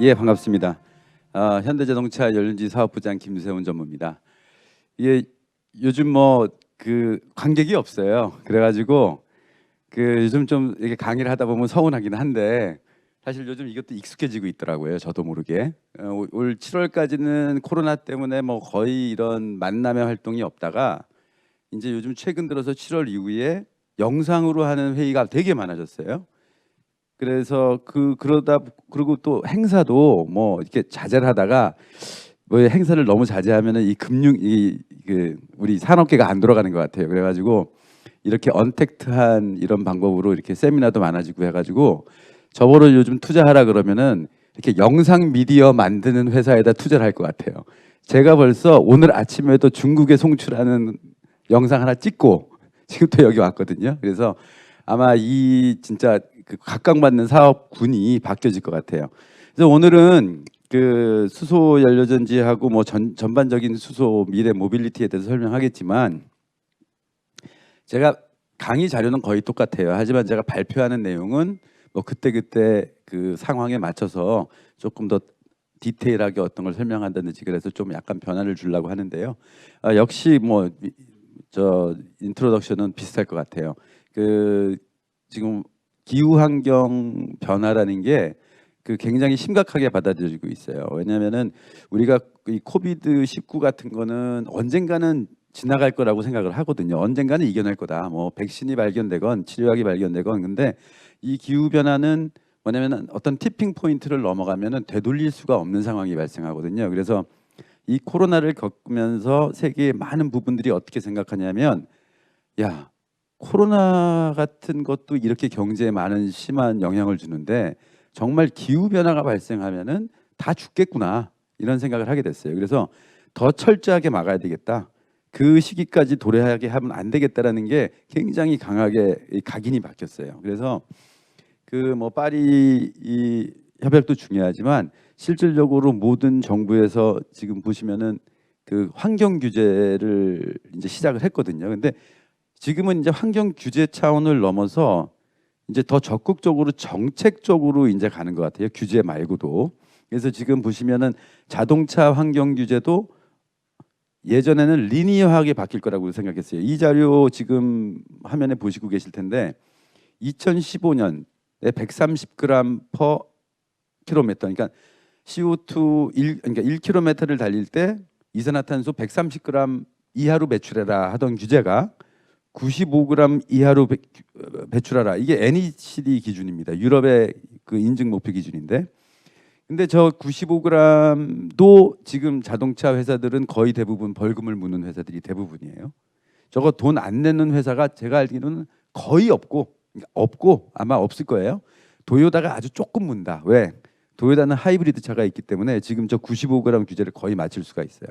예, 반갑습니다. 현대자동차 연륜지 사업부장 김세훈 전무입니다. 예, 요즘 뭐 그 관객이 없어요. 그래가지고 요즘 좀 이렇게 강의를 하다 보면 서운하긴 한데 사실 요즘 이것도 익숙해지고 있더라고요. 저도 모르게. 올 7월까지는 코로나 때문에 뭐 거의 이런 만남의 활동이 없다가 이제 요즘 최근 들어서 7월 이후에 영상으로 하는 회의가 되게 많아졌어요. 그래서 그리고 또 행사도 뭐 이렇게 자제를 하다가 뭐 행사를 너무 자제하면은 이 금융 우리 산업계가 안 돌아가는 것 같아요. 그래가지고 이렇게 언택트한 이런 방법으로 이렇게 세미나도 많아지고 해가지고 저보러 요즘 투자하라 그러면은 이렇게 영상 미디어 만드는 회사에다 투자를 할 것 같아요. 제가 벌써 오늘 아침에도 중국에 송출하는 영상 하나 찍고 지금 또 여기 왔거든요. 그래서 아마 이 진짜 그 각광받는 사업군이 바뀌어질 것 같아요. 그래서 오늘은 그 수소 연료전지하고 뭐 전반적인 수소 미래 모빌리티에 대해서 설명하겠지만 제가 강의 자료는 거의 똑같아요. 하지만 제가 발표하는 내용은 뭐 그때그때 그 상황에 맞춰서 조금 더 디테일하게 어떤 걸 설명한다든지 그래서 좀 약간 변화를 주려고 하는데요. 역시 뭐 저 인트로덕션은 비슷할 것 같아요. 지금 기후 환경 변화라는 게 굉장히 심각하게 받아들여지고 있어요. 왜냐하면은 우리가 이 코비드 19 같은 거는 언젠가는 지나갈 거라고 생각을 하거든요. 언젠가는 이겨낼 거다. 뭐 백신이 발견되건 치료약이 발견되건 근데 이 기후 변화는 뭐냐면은 어떤 티핑 포인트를 넘어가면은 되돌릴 수가 없는 상황이 발생하거든요. 그래서 이 코로나를 겪으면서 세계의 많은 부분들이 어떻게 생각하냐면 야, 코로나 같은 것도 이렇게 경제에 많은 심한 영향을 주는데 정말 기후 변화가 발생하면은 다 죽겠구나 이런 생각을 하게 됐어요. 그래서 더 철저하게 막아야 되겠다. 그 시기까지 도래하게 하면 안 되겠다라는 게 굉장히 강하게 각인이 바뀌었어요. 그래서 뭐 파리 이 협약도 중요하지만 실질적으로 모든 정부에서 지금 보시면은 그 환경 규제를 이제 시작을 했거든요. 근데 지금은 이제 환경 규제 차원을 넘어서 이제 더 적극적으로 정책적으로 이제 가는 것 같아요. 규제 말고도. 그래서 지금 보시면은 자동차 환경 규제도 예전에는 리니어하게 바뀔 거라고 생각했어요. 이 자료 지금 화면에 보시고 계실 텐데 2015년에 130g per 킬로미터. 그러니까 CO2 그러니까 1km를 달릴 때 이산화탄소 130g 이하로 배출해라 하던 규제가 95g 이하로 배출하라. 이게 NECD 기준입니다. 유럽의 그 인증 목표 기준인데. 근데 저 95g도 지금 자동차 회사들은 거의 대부분 벌금을 무는 회사들이 대부분이에요. 저거 돈 안 내는 회사가 제가 알기로는 거의 없고, 그러니까 없고 아마 없을 거예요. 도요다가 아주 조금 문다. 왜? 도요다는 하이브리드 차가 있기 때문에 지금 저 95g 규제를 거의 맞출 수가 있어요.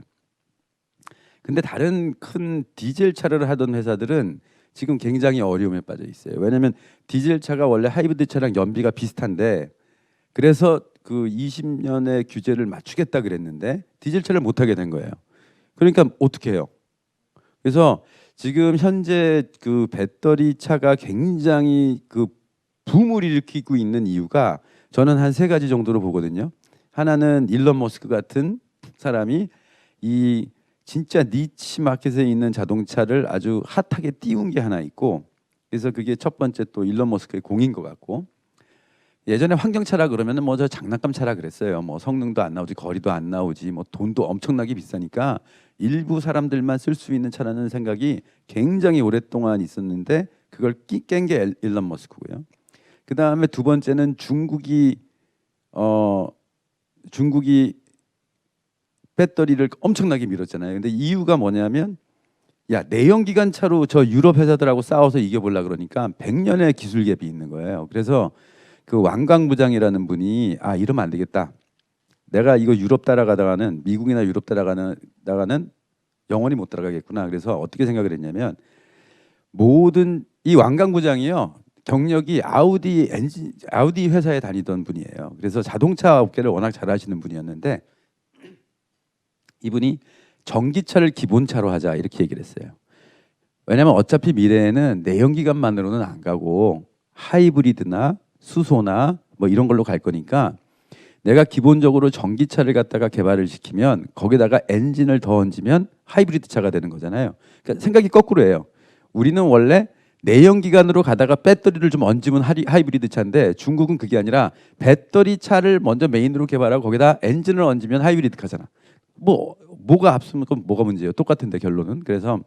근데 다른 큰 디젤 차를 하던 회사들은 지금 굉장히 어려움에 빠져 있어요. 왜냐하면 디젤 차가 원래 하이브리드 차랑 연비가 비슷한데 그래서 그 20년의 규제를 맞추겠다 그랬는데 디젤 차를 못 하게 된 거예요. 그러니까 어떻게 해요? 그래서 지금 현재 그 배터리 차가 굉장히 그 붐을 일으키고 있는 이유가 저는 한 세 가지 정도로 보거든요. 하나는 일론 머스크 같은 사람이 이 진짜 니치 마켓에 있는 자동차를 아주 핫하게 띄운 게 하나 있고 그래서 그게 첫 번째 또 일론 머스크의 공인 것 같고 예전에 환경차라 그러면은 뭐 저 장난감 차라 그랬어요. 뭐 성능도 안 나오지 거리도 안 나오지 뭐 돈도 엄청나게 비싸니까 일부 사람들만 쓸 수 있는 차라는 생각이 굉장히 오랫동안 있었는데 그걸 깬 게 일론 머스크고요. 그 다음에 두 번째는 중국이 배터리를 엄청나게 밀었잖아요. 근데 이유가 뭐냐면 야 내연기관차로 저 유럽 회사들하고 싸워서 이겨보려 그러니까 100년의 기술 갭이 있는 거예요. 그래서 그 완광부장이라는 분이 이러면 안 되겠다. 내가 이거 유럽 따라가다가는 미국이나 유럽 따라가다가는 영원히 못 따라가겠구나. 그래서 어떻게 생각을 했냐면 모든 이 완광부장이요. 경력이 아우디 회사에 다니던 분이에요. 그래서 자동차 업계를 워낙 잘하시는 분이었는데 이분이 전기차를 기본차로 하자 이렇게 얘기를 했어요. 왜냐하면 어차피 미래에는 내연기관만으로는 안 가고 하이브리드나 수소나 뭐 이런 걸로 갈 거니까 내가 기본적으로 전기차를 갖다가 개발을 시키면 거기다가 엔진을 더 얹으면 하이브리드 차가 되는 거잖아요. 그러니까 생각이 거꾸로예요. 우리는 원래 내연기관으로 가다가 배터리를 좀 얹으면 하이브리드 차인데 중국은 그게 아니라 배터리 차를 먼저 메인으로 개발하고 거기다 엔진을 얹으면 하이브리드 차잖아. 뭐가 앞서면 뭐가 문제예요? 똑같은데 결론은. 그래서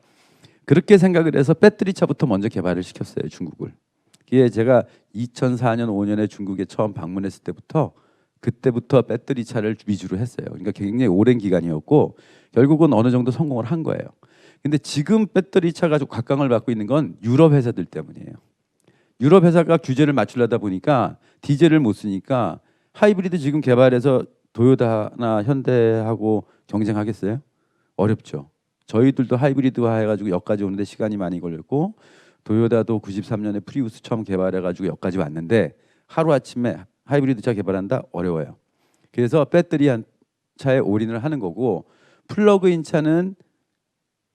그렇게 생각을 해서 배터리 차부터 먼저 개발을 시켰어요, 중국을. 그게 제가 2004년 5년에 중국에 처음 방문했을 때부터 그때부터 배터리 차를 위주로 했어요. 그러니까 굉장히 오랜 기간이었고 결국은 어느 정도 성공을 한 거예요. 근데 지금 배터리 차가 좀 각광을 받고 있는 건 유럽 회사들 때문이에요. 유럽 회사가 규제를 맞추려다 보니까 디젤을 못 쓰니까 하이브리드 지금 개발해서 도요타나 현대하고 경쟁하겠어요? 어렵죠. 저희들도 하이브리드화 해가지고 여기까지 오는데 시간이 많이 걸렸고 도요타도 93년에 프리우스 처음 개발해가지고 여기까지 왔는데 하루아침에 하이브리드 차 개발한다? 어려워요. 그래서 배터리 한 차에 올인을 하는 거고 플러그인 차는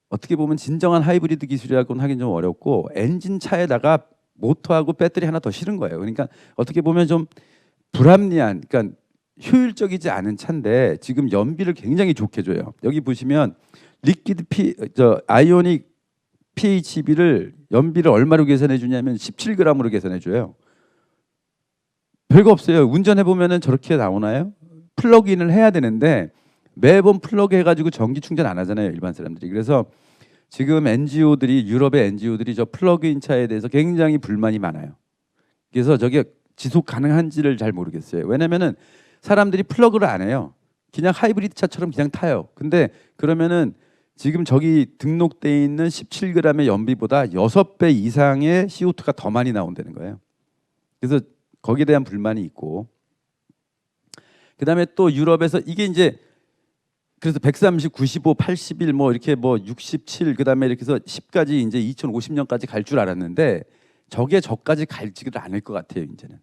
어떻게 보면 진정한 하이브리드 기술이라고는 하긴 좀 어렵고 엔진 차에다가 모터하고 배터리 하나 더 실은 거예요. 그러니까 어떻게 보면 좀 불합리한, 그러니까 효율적이지 않은 차인데 지금 연비를 굉장히 좋게 줘요. 여기 보시면 리퀴드 아이오닉 PHEV를 연비를 얼마로 계산해 주냐면 17g으로 계산해 줘요. 별거 없어요. 운전해 보면은 저렇게 나오나요? 플러그인을 해야 되는데 매번 플러그 해가지고 전기 충전 안 하잖아요, 일반 사람들이. 그래서 지금 NGO들이 유럽의 NGO들이 저 플러그인 차에 대해서 굉장히 불만이 많아요. 그래서 저게 지속 가능한지를 잘 모르겠어요. 왜냐면은 사람들이 플러그를 안 해요. 그냥 하이브리드 차처럼 그냥 타요. 근데 그러면은 지금 저기 등록돼 있는 17g의 연비보다 6배 이상의 CO2가 더 많이 나온다는 거예요. 그래서 거기에 대한 불만이 있고, 그다음에 또 유럽에서 이게 이제 그래서 130, 95, 81 뭐 이렇게 뭐 67 그다음에 이렇게 해서 10까지 이제 2050년까지 갈 줄 알았는데 저게 저까지 갈지를 않을 것 같아요, 이제는.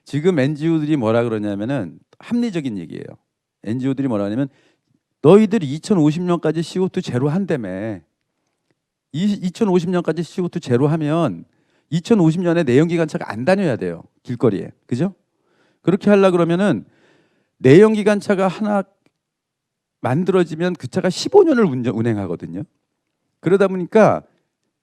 지금 NGO들이 뭐라 그러냐면은 합리적인 얘기예요. NGO들이 뭐라 하냐면 너희들이 2050년까지 CO2 제로 한다며. 2050년까지 CO2 제로 하면 2050년에 내연기관차가 안 다녀야 돼요, 길거리에. 그죠? 그렇게 하려 그러면은 내연기관차가 하나 만들어지면 그 차가 15년을 운행하거든요. 그러다 보니까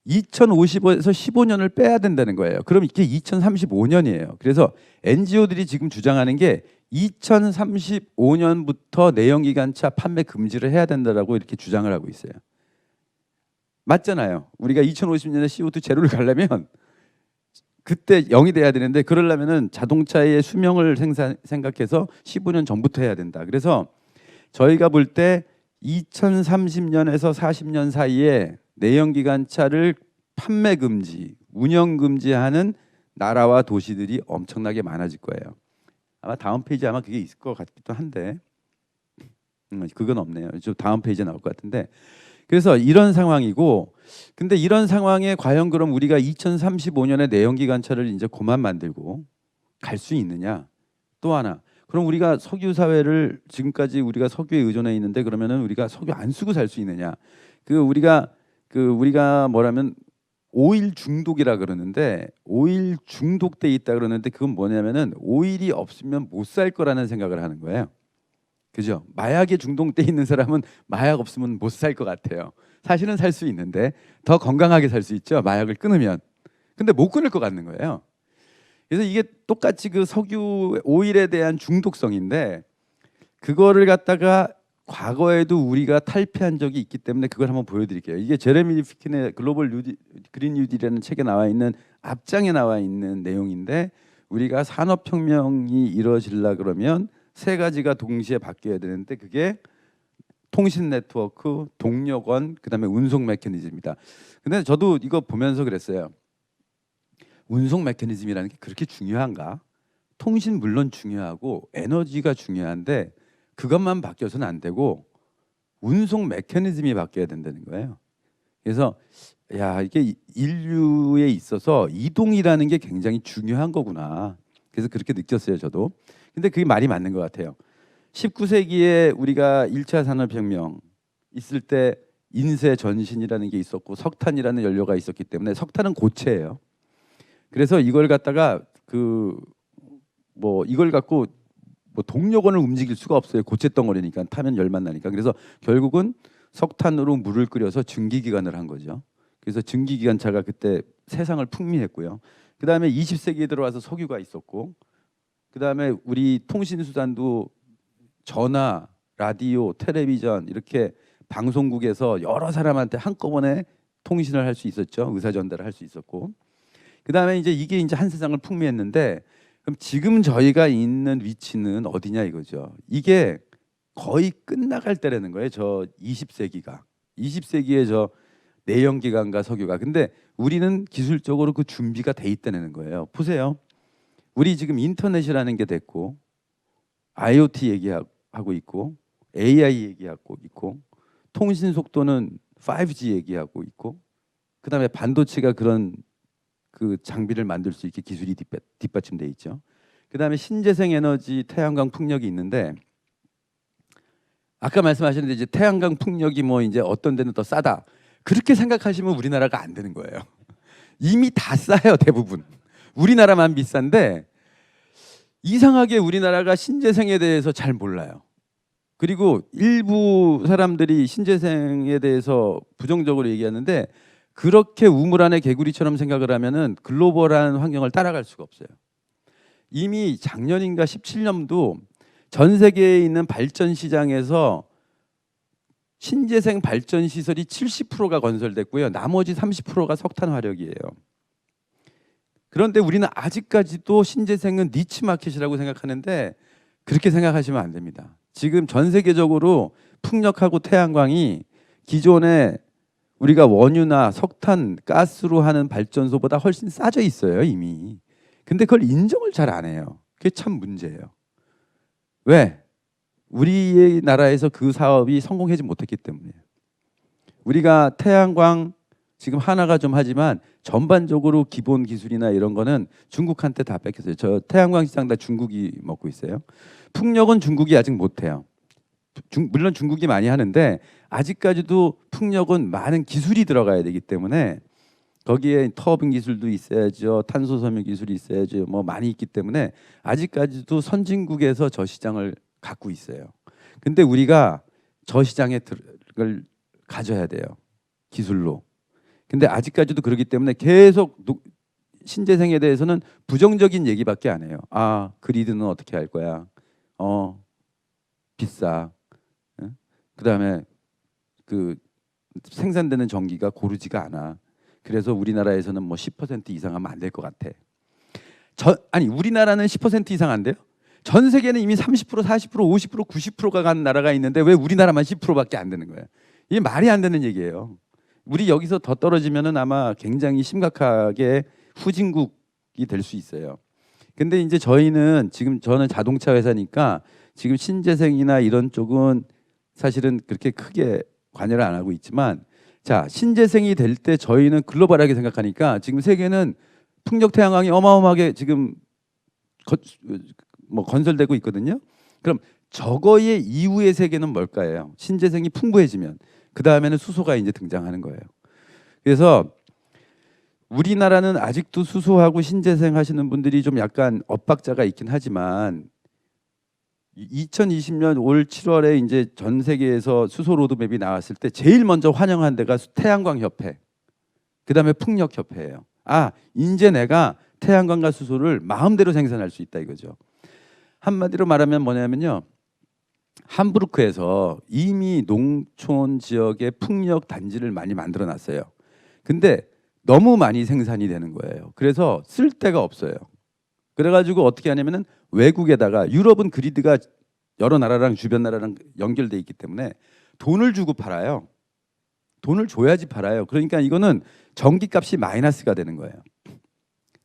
2050에서 15년을 빼야 된다는 거예요. 그럼 이게 2035년이에요. 그래서 NGO들이 지금 주장하는 게 2035년부터 내연기관차 판매 금지를 해야 된다라고 이렇게 주장을 하고 있어요. 맞잖아요. 우리가 2050년에 CO2 제로를 가려면 그때 0이 돼야 되는데 그러려면은 자동차의 수명을 생각해서 15년 전부터 해야 된다. 그래서 저희가 볼 때 2030년에서 40년 사이에 내연기관차를 판매 금지, 운영 금지하는 나라와 도시들이 엄청나게 많아질 거예요. 아마 다음 페이지 아마 그게 있을 것 같기도 한데 그건 없네요. 좀 다음 페이지에 나올 것 같은데 그래서 이런 상황이고 근데 이런 상황에 과연 그럼 우리가 2035년에 내연기관차를 이제 그만 만들고 갈 수 있느냐? 또 하나 그럼 우리가 석유 사회를 지금까지 우리가 석유에 의존해 있는데 그러면은 우리가 석유 안 쓰고 살 수 있느냐? 우리가 뭐라면 오일 중독이라 그러는데 오일 중독돼 있다 그러는데 그건 뭐냐면은 오일이 없으면 못 살 거라는 생각을 하는 거예요. 그죠? 마약에 중독돼 있는 사람은 마약 없으면 못 살 것 같아요. 사실은 살 수 있는데 더 건강하게 살 수 있죠. 마약을 끊으면. 근데 못 끊을 것 같는 거예요. 그래서 이게 똑같이 그 석유 오일에 대한 중독성인데 그거를 갖다가 과거에도 우리가 탈피한 적이 있기 때문에 그걸 한번 보여드릴게요. 이게 제레미 리프킨의 글로벌 그린 뉴딜이라는 책에 나와 있는 앞장에 나와 있는 내용인데 우리가 산업혁명이 이루어지려 그러면 세 가지가 동시에 바뀌어야 되는데 그게 통신 네트워크, 동력원, 그다음에 운송 메커니즘입니다. 근데 저도 이거 보면서 그랬어요. 운송 메커니즘이라는 게 그렇게 중요한가? 통신 물론 중요하고 에너지가 중요한데 그것만 바뀌어서는 안 되고 운송 메커니즘이 바뀌어야 된다는 거예요. 그래서 야 이게 인류에 있어서 이동이라는 게 굉장히 중요한 거구나. 그래서 그렇게 느꼈어요, 저도. 근데 그게 말이 맞는 것 같아요. 19세기에 우리가 1차 산업혁명 있을 때 인쇄 전신이라는 게 있었고 석탄이라는 연료가 있었기 때문에 석탄은 고체예요. 그래서 이걸 갖다가 이걸 갖고 뭐 동력원을 움직일 수가 없어요. 고체 덩어리니까 타면 열만 나니까. 그래서 결국은 석탄으로 물을 끓여서 증기기관을 한 거죠. 그래서 증기기관차가 그때 세상을 풍미했고요. 그 다음에 20세기에 들어와서 석유가 있었고, 그 다음에 우리 통신수단도 전화, 라디오, 텔레비전 이렇게 방송국에서 여러 사람한테 한꺼번에 통신을 할 수 있었죠. 의사 전달을 할 수 있었고, 그 다음에 이게 이제 한 세상을 풍미했는데, 그럼 지금 저희가 있는 위치는 어디냐 이거죠. 이게 거의 끝나갈 때라는 거예요. 저 20세기에 저 내연기관과 석유가. 근데 우리는 기술적으로 그 준비가 돼 있다는 거예요. 보세요. 우리 지금 인터넷이라는 게 됐고, IoT 얘기하고 있고, AI 얘기하고 있고, 통신 속도는 5G 얘기하고 있고, 그 다음에 반도체가 그런 그 장비를 만들 수 있게 기술이 뒷받침돼 있죠. 그 다음에 신재생 에너지, 태양광 풍력이 있는데, 아까 말씀하셨는데 이제 태양광 풍력이 뭐 이제 어떤 데는 더 싸다, 그렇게 생각하시면 우리나라가 안 되는 거예요. 이미 다 싸요, 대부분. 우리나라만 비싼데 이상하게 우리나라가 신재생에 대해서 잘 몰라요. 그리고 일부 사람들이 신재생에 대해서 부정적으로 얘기하는데, 그렇게 우물 안에 개구리처럼 생각을 하면은 글로벌한 환경을 따라갈 수가 없어요. 이미 작년인가 17년도 전 세계에 있는 발전 시장에서 신재생 발전 시설이 70%가 건설됐고요. 나머지 30%가 석탄 화력이에요. 그런데 우리는 아직까지도 신재생은 니치 마켓이라고 생각하는데, 그렇게 생각하시면 안 됩니다. 지금 전 세계적으로 풍력하고 태양광이 기존에 우리가 원유나 석탄, 가스로 하는 발전소보다 훨씬 싸져 있어요, 이미. 근데 그걸 인정을 잘 안 해요. 그게 참 문제예요. 왜? 우리의 나라에서 그 사업이 성공하지 못했기 때문이에요. 우리가 태양광 지금 하나가 좀 하지만 전반적으로 기본 기술이나 이런 거는 중국한테 다 뺏겼어요. 저 태양광 시장 다 중국이 먹고 있어요. 풍력은 중국이 아직 못해요. 물론 중국이 많이 하는데 아직까지도 풍력은 많은 기술이 들어가야 되기 때문에, 거기에 터빈 기술도 있어야죠, 탄소 섬유 기술이 있어야죠, 뭐 많이 있기 때문에 아직까지도 선진국에서 저 시장을 갖고 있어요. 근데 우리가 저 시장에 을 가져야 돼요, 기술로. 근데 아직까지도 그렇기 때문에 계속 신재생에 대해서는 부정적인 얘기밖에 안 해요. 아, 그리드는 어떻게 할 거야? 비싸. 그다음에 그 생산되는 전기가 고르지가 않아. 그래서 우리나라에서는 뭐 10% 이상 하면 안 될 것 같아. 아니, 우리나라는 10% 이상 안 돼요? 전 세계는 이미 30%, 40%, 50%, 90%가 간 나라가 있는데 왜 우리나라만 10%밖에 안 되는 거예요? 이게 말이 안 되는 얘기예요. 우리 여기서 더 떨어지면은 아마 굉장히 심각하게 후진국이 될 수 있어요. 근데 이제 저는 자동차 회사니까 지금 신재생이나 이런 쪽은 사실은 그렇게 크게 관여를 안 하고 있지만, 자, 신재생이 될 때 저희는 글로벌하게 생각하니까 지금 세계는 풍력 태양광이 어마어마하게 지금 건설되고 있거든요. 그럼 저거의 이후의 세계는 뭘까요? 신재생이 풍부해지면 그 다음에는 수소가 이제 등장하는 거예요. 그래서 우리나라는 아직도 수소하고 신재생 하시는 분들이 좀 약간 엇박자가 있긴 하지만, 2020년 올 7월에 이제 전 세계에서 수소 로드맵이 나왔을 때 제일 먼저 환영한 데가 태양광 협회, 그다음에 풍력 협회예요. 아, 이제 내가 태양광과 수소를 마음대로 생산할 수 있다 이거죠. 한마디로 말하면 뭐냐면요, 함부르크에서 이미 농촌 지역에 풍력 단지를 많이 만들어 놨어요. 근데 너무 많이 생산이 되는 거예요. 그래서 쓸 데가 없어요. 그래가지고 어떻게 하냐면은 외국에다가, 유럽은 그리드가 여러 나라랑 주변 나라랑 연결돼 있기 때문에 돈을 주고 팔아요. 돈을 줘야지 팔아요. 그러니까 이거는 전기값이 마이너스가 되는 거예요.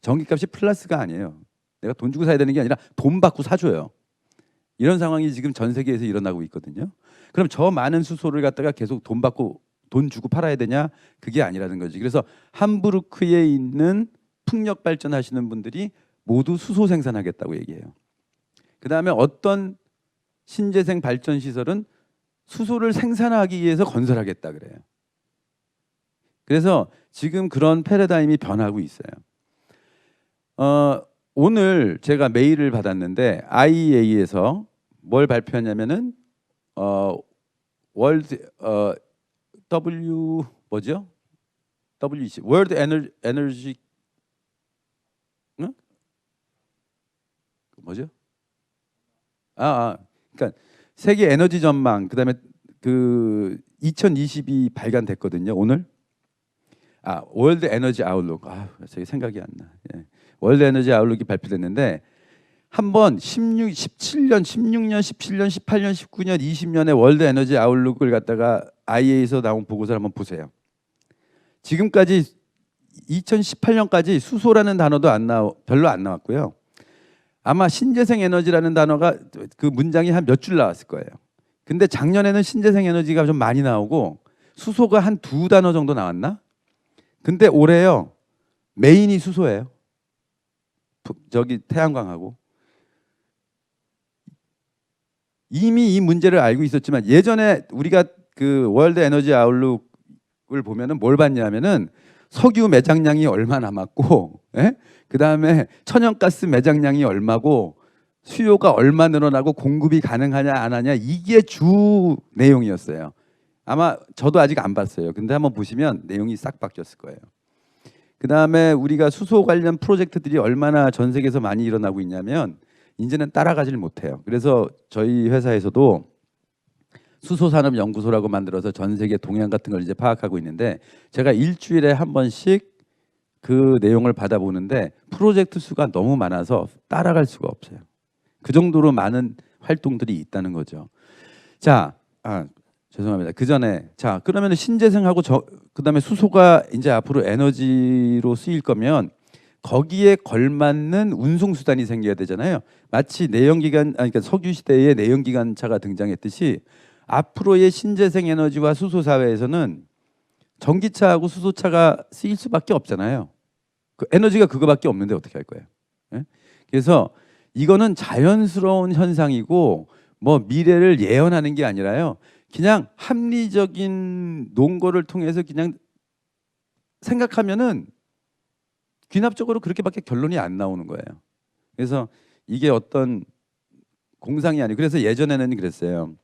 전기값이 플러스가 아니에요. 내가 돈 주고 사야 되는 게 아니라 돈 받고 사줘요. 이런 상황이 지금 전 세계에서 일어나고 있거든요. 그럼 저 많은 수소를 갖다가 계속 돈 주고 팔아야 되냐? 그게 아니라는 거지. 그래서 함부르크에 있는 풍력 발전하시는 분들이 모두 수소 생산하겠다고 얘기해요. 그 다음에 어떤 신재생 발전 시설은 수소를 생산하기 위해서 건설하겠다 그래요. 그래서 지금 그런 패러다임이 변하고 있어요. 오늘 제가 메일을 받았는데 IEA에서 뭘 발표하냐면은 월드 W 뭐죠? WEC 월드 에너지 응? 뭐죠? 그러니까 세계 에너지 전망 그다음에 그 2022 발간됐거든요. 오늘 월드 에너지 아웃룩 저게 생각이 안 나. 예. 월드 에너지 아웃룩이 발표됐는데 한번 17년, 16년, 17년, 18년, 19년, 20년의 월드 에너지 아웃룩을 갖다가 IEA에서 나온 보고서를 한번 보세요. 지금까지 2018년까지 수소라는 단어도 별로 안 나왔고요. 아마 신재생 에너지라는 단어가 그 문장이 한 몇 줄 나왔을 거예요. 근데 작년에는 신재생 에너지가 좀 많이 나오고 수소가 한 2단어 정도 나왔나? 근데 올해요. 메인이 수소예요. 저기 태양광하고. 이미 이 문제를 알고 있었지만 예전에 우리가 그 월드 에너지 아웃룩을 보면은 뭘 봤냐면은 석유 매장량이 얼마 남았고, 그 다음에 천연가스 매장량이 얼마고, 수요가 얼마 늘어나고 공급이 가능하냐 안 하냐 이게 주 내용이었어요. 아마 저도 아직 안 봤어요. 근데 한번 보시면 내용이 싹 바뀌었을 거예요. 그 다음에 우리가 수소 관련 프로젝트들이 얼마나 전 세계에서 많이 일어나고 있냐면 이제는 따라가질 못해요. 그래서 저희 회사에서도 수소산업연구소라고 만들어서 전 세계 동향 같은 걸 이제 파악하고 있는데 제가 일주일에 한 번씩 그 내용을 받아보는데 프로젝트 수가 너무 많아서 따라갈 수가 없어요. 그 정도로 많은 활동들이 있다는 거죠. 자, 죄송합니다. 그 전에 그러면 신재생하고 그다음에 수소가 이제 앞으로 에너지로 쓰일 거면 거기에 걸맞는 운송 수단이 생겨야 되잖아요. 마치 그러니까 석유 시대에 내연기관차가 등장했듯이 앞으로의 신재생 에너지와 수소 사회에서는 전기차하고 수소차가 쓰일 수밖에 없잖아요. 그 에너지가 그거밖에 없는데 어떻게 할 거예요? 예? 그래서 이거는 자연스러운 현상이고 뭐 미래를 예언하는 게 아니라요. 그냥 합리적인 논거를 통해서 그냥 생각하면은 귀납적으로 그렇게밖에 결론이 안 나오는 거예요. 그래서 이게 어떤 공상이 아니고 그래서 예전에는 그랬어요.